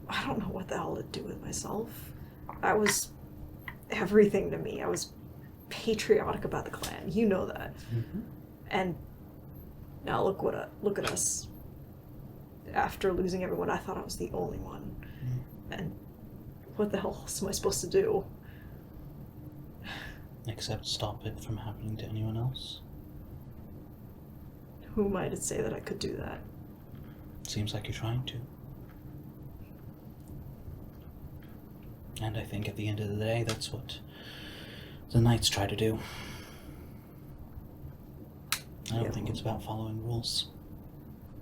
I don't know what the hell to do with myself. That was everything to me. I was patriotic about the clan. You know that. Mm-hmm. And now look at us. After losing everyone, I thought I was the only one. And what the hell else am I supposed to do? Except stop it from happening to anyone else. Who am I to say that I could do that? Seems like you're trying to. And I think at the end of the day, that's what the Knights try to do. I don't think it's about following rules.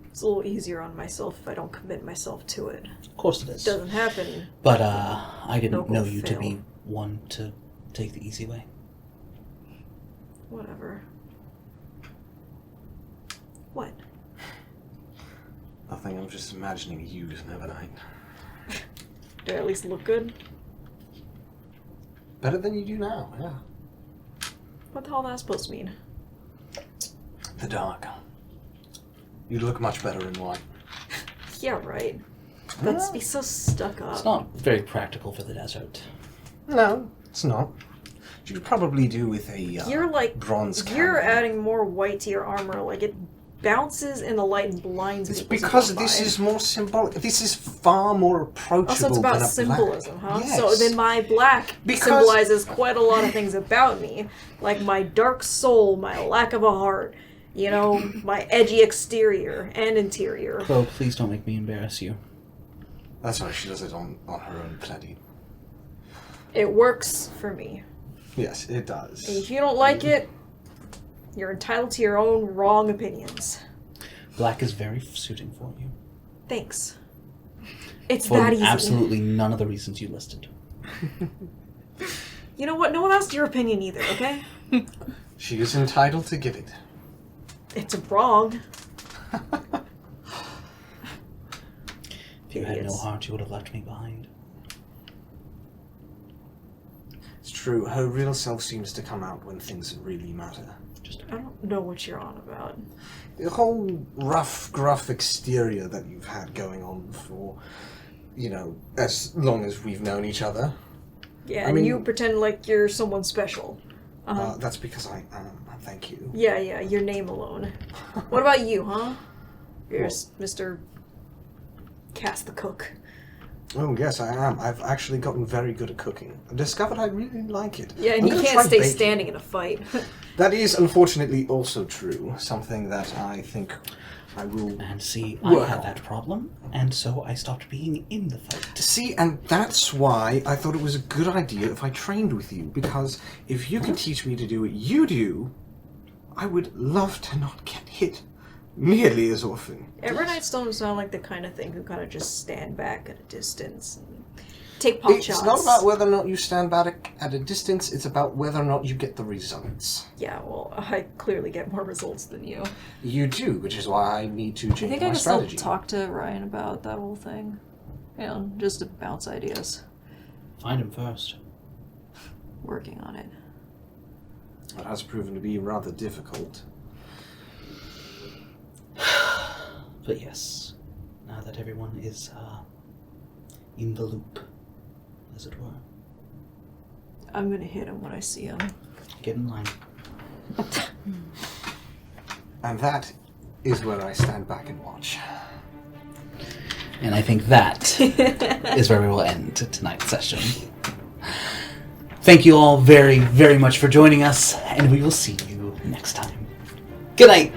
It's a little easier on myself if I don't commit myself to it. Of course it is. It doesn't happen. But I didn't know you to fail. be one to take the easy way. Whatever. What? Nothing, I'm just imagining you as Nevernight. Do I at least look good? Better than you do now, yeah. What the hell is that supposed to mean? The dark. You look much better in white. Yeah, right. Let's be so stuck up. It's not very practical for the desert. No, it's not. You could probably do with a You're like bronze You're cannon. adding more white to your armor. Like it bounces in the light and blinds It's people. because this is more symbolic. This is far more approachable Also, it's about than a symbolism, black. huh? Yes. So then my black Because- symbolizes quite a lot of things about me. Like my dark soul, my lack of a heart, you know, my edgy exterior and interior. Chloe, please don't make me embarrass you. That's right, she does it on her own plenty. It works for me. Yes, it does. And if you don't like it, you're entitled to your own wrong opinions. Black is very suiting for you. Thanks. It's For that easy. absolutely none of the reasons you listed. You know what? No one asked your opinion either, okay? She is entitled to give it. It's wrong. If you had no Idiots. heart, you would have left me behind. It's true, her real self seems to come out when things really matter. Just I don't know what you're on about. The whole rough, gruff exterior that you've had going on for, you know, as long as we've known each other. Yeah, I and mean- you pretend like you're someone special. That's because I am. Thank you. Yeah, your name alone. What about you, huh? You're Mr. Cass the Cook. Oh, yes, I am. I've actually gotten very good at cooking. I discovered I really like it. Yeah, and I'm you gonna can't try stay baking. standing in a fight. That is unfortunately also true. Something that I think I will... And see, Well. I had that problem, and so I stopped being in the fight. See, and that's why I thought it was a good idea if I trained with you, because if you can teach me to do what you do, I would love to not get hit nearly as often. Evernights don't sound like the kind of thing who kind of just stand back at a distance and take pot It's shots. not about whether or not you stand back at a distance, it's about whether or not you get the results. Yeah, well, I clearly get more results than you. You do, which is why I need to Do you change think my I can strategy. still talk to Ryan about that whole thing? You know, just to bounce ideas. Find him first. Working on it. That has proven to be rather difficult. But yes, now that everyone is in the loop, as it were, I'm gonna hit him when I see him. get in line. And that is where I stand back and watch. And I think that is where we will end tonight's session. Thank you all very, very much for joining us, and we will see you next time. Good night!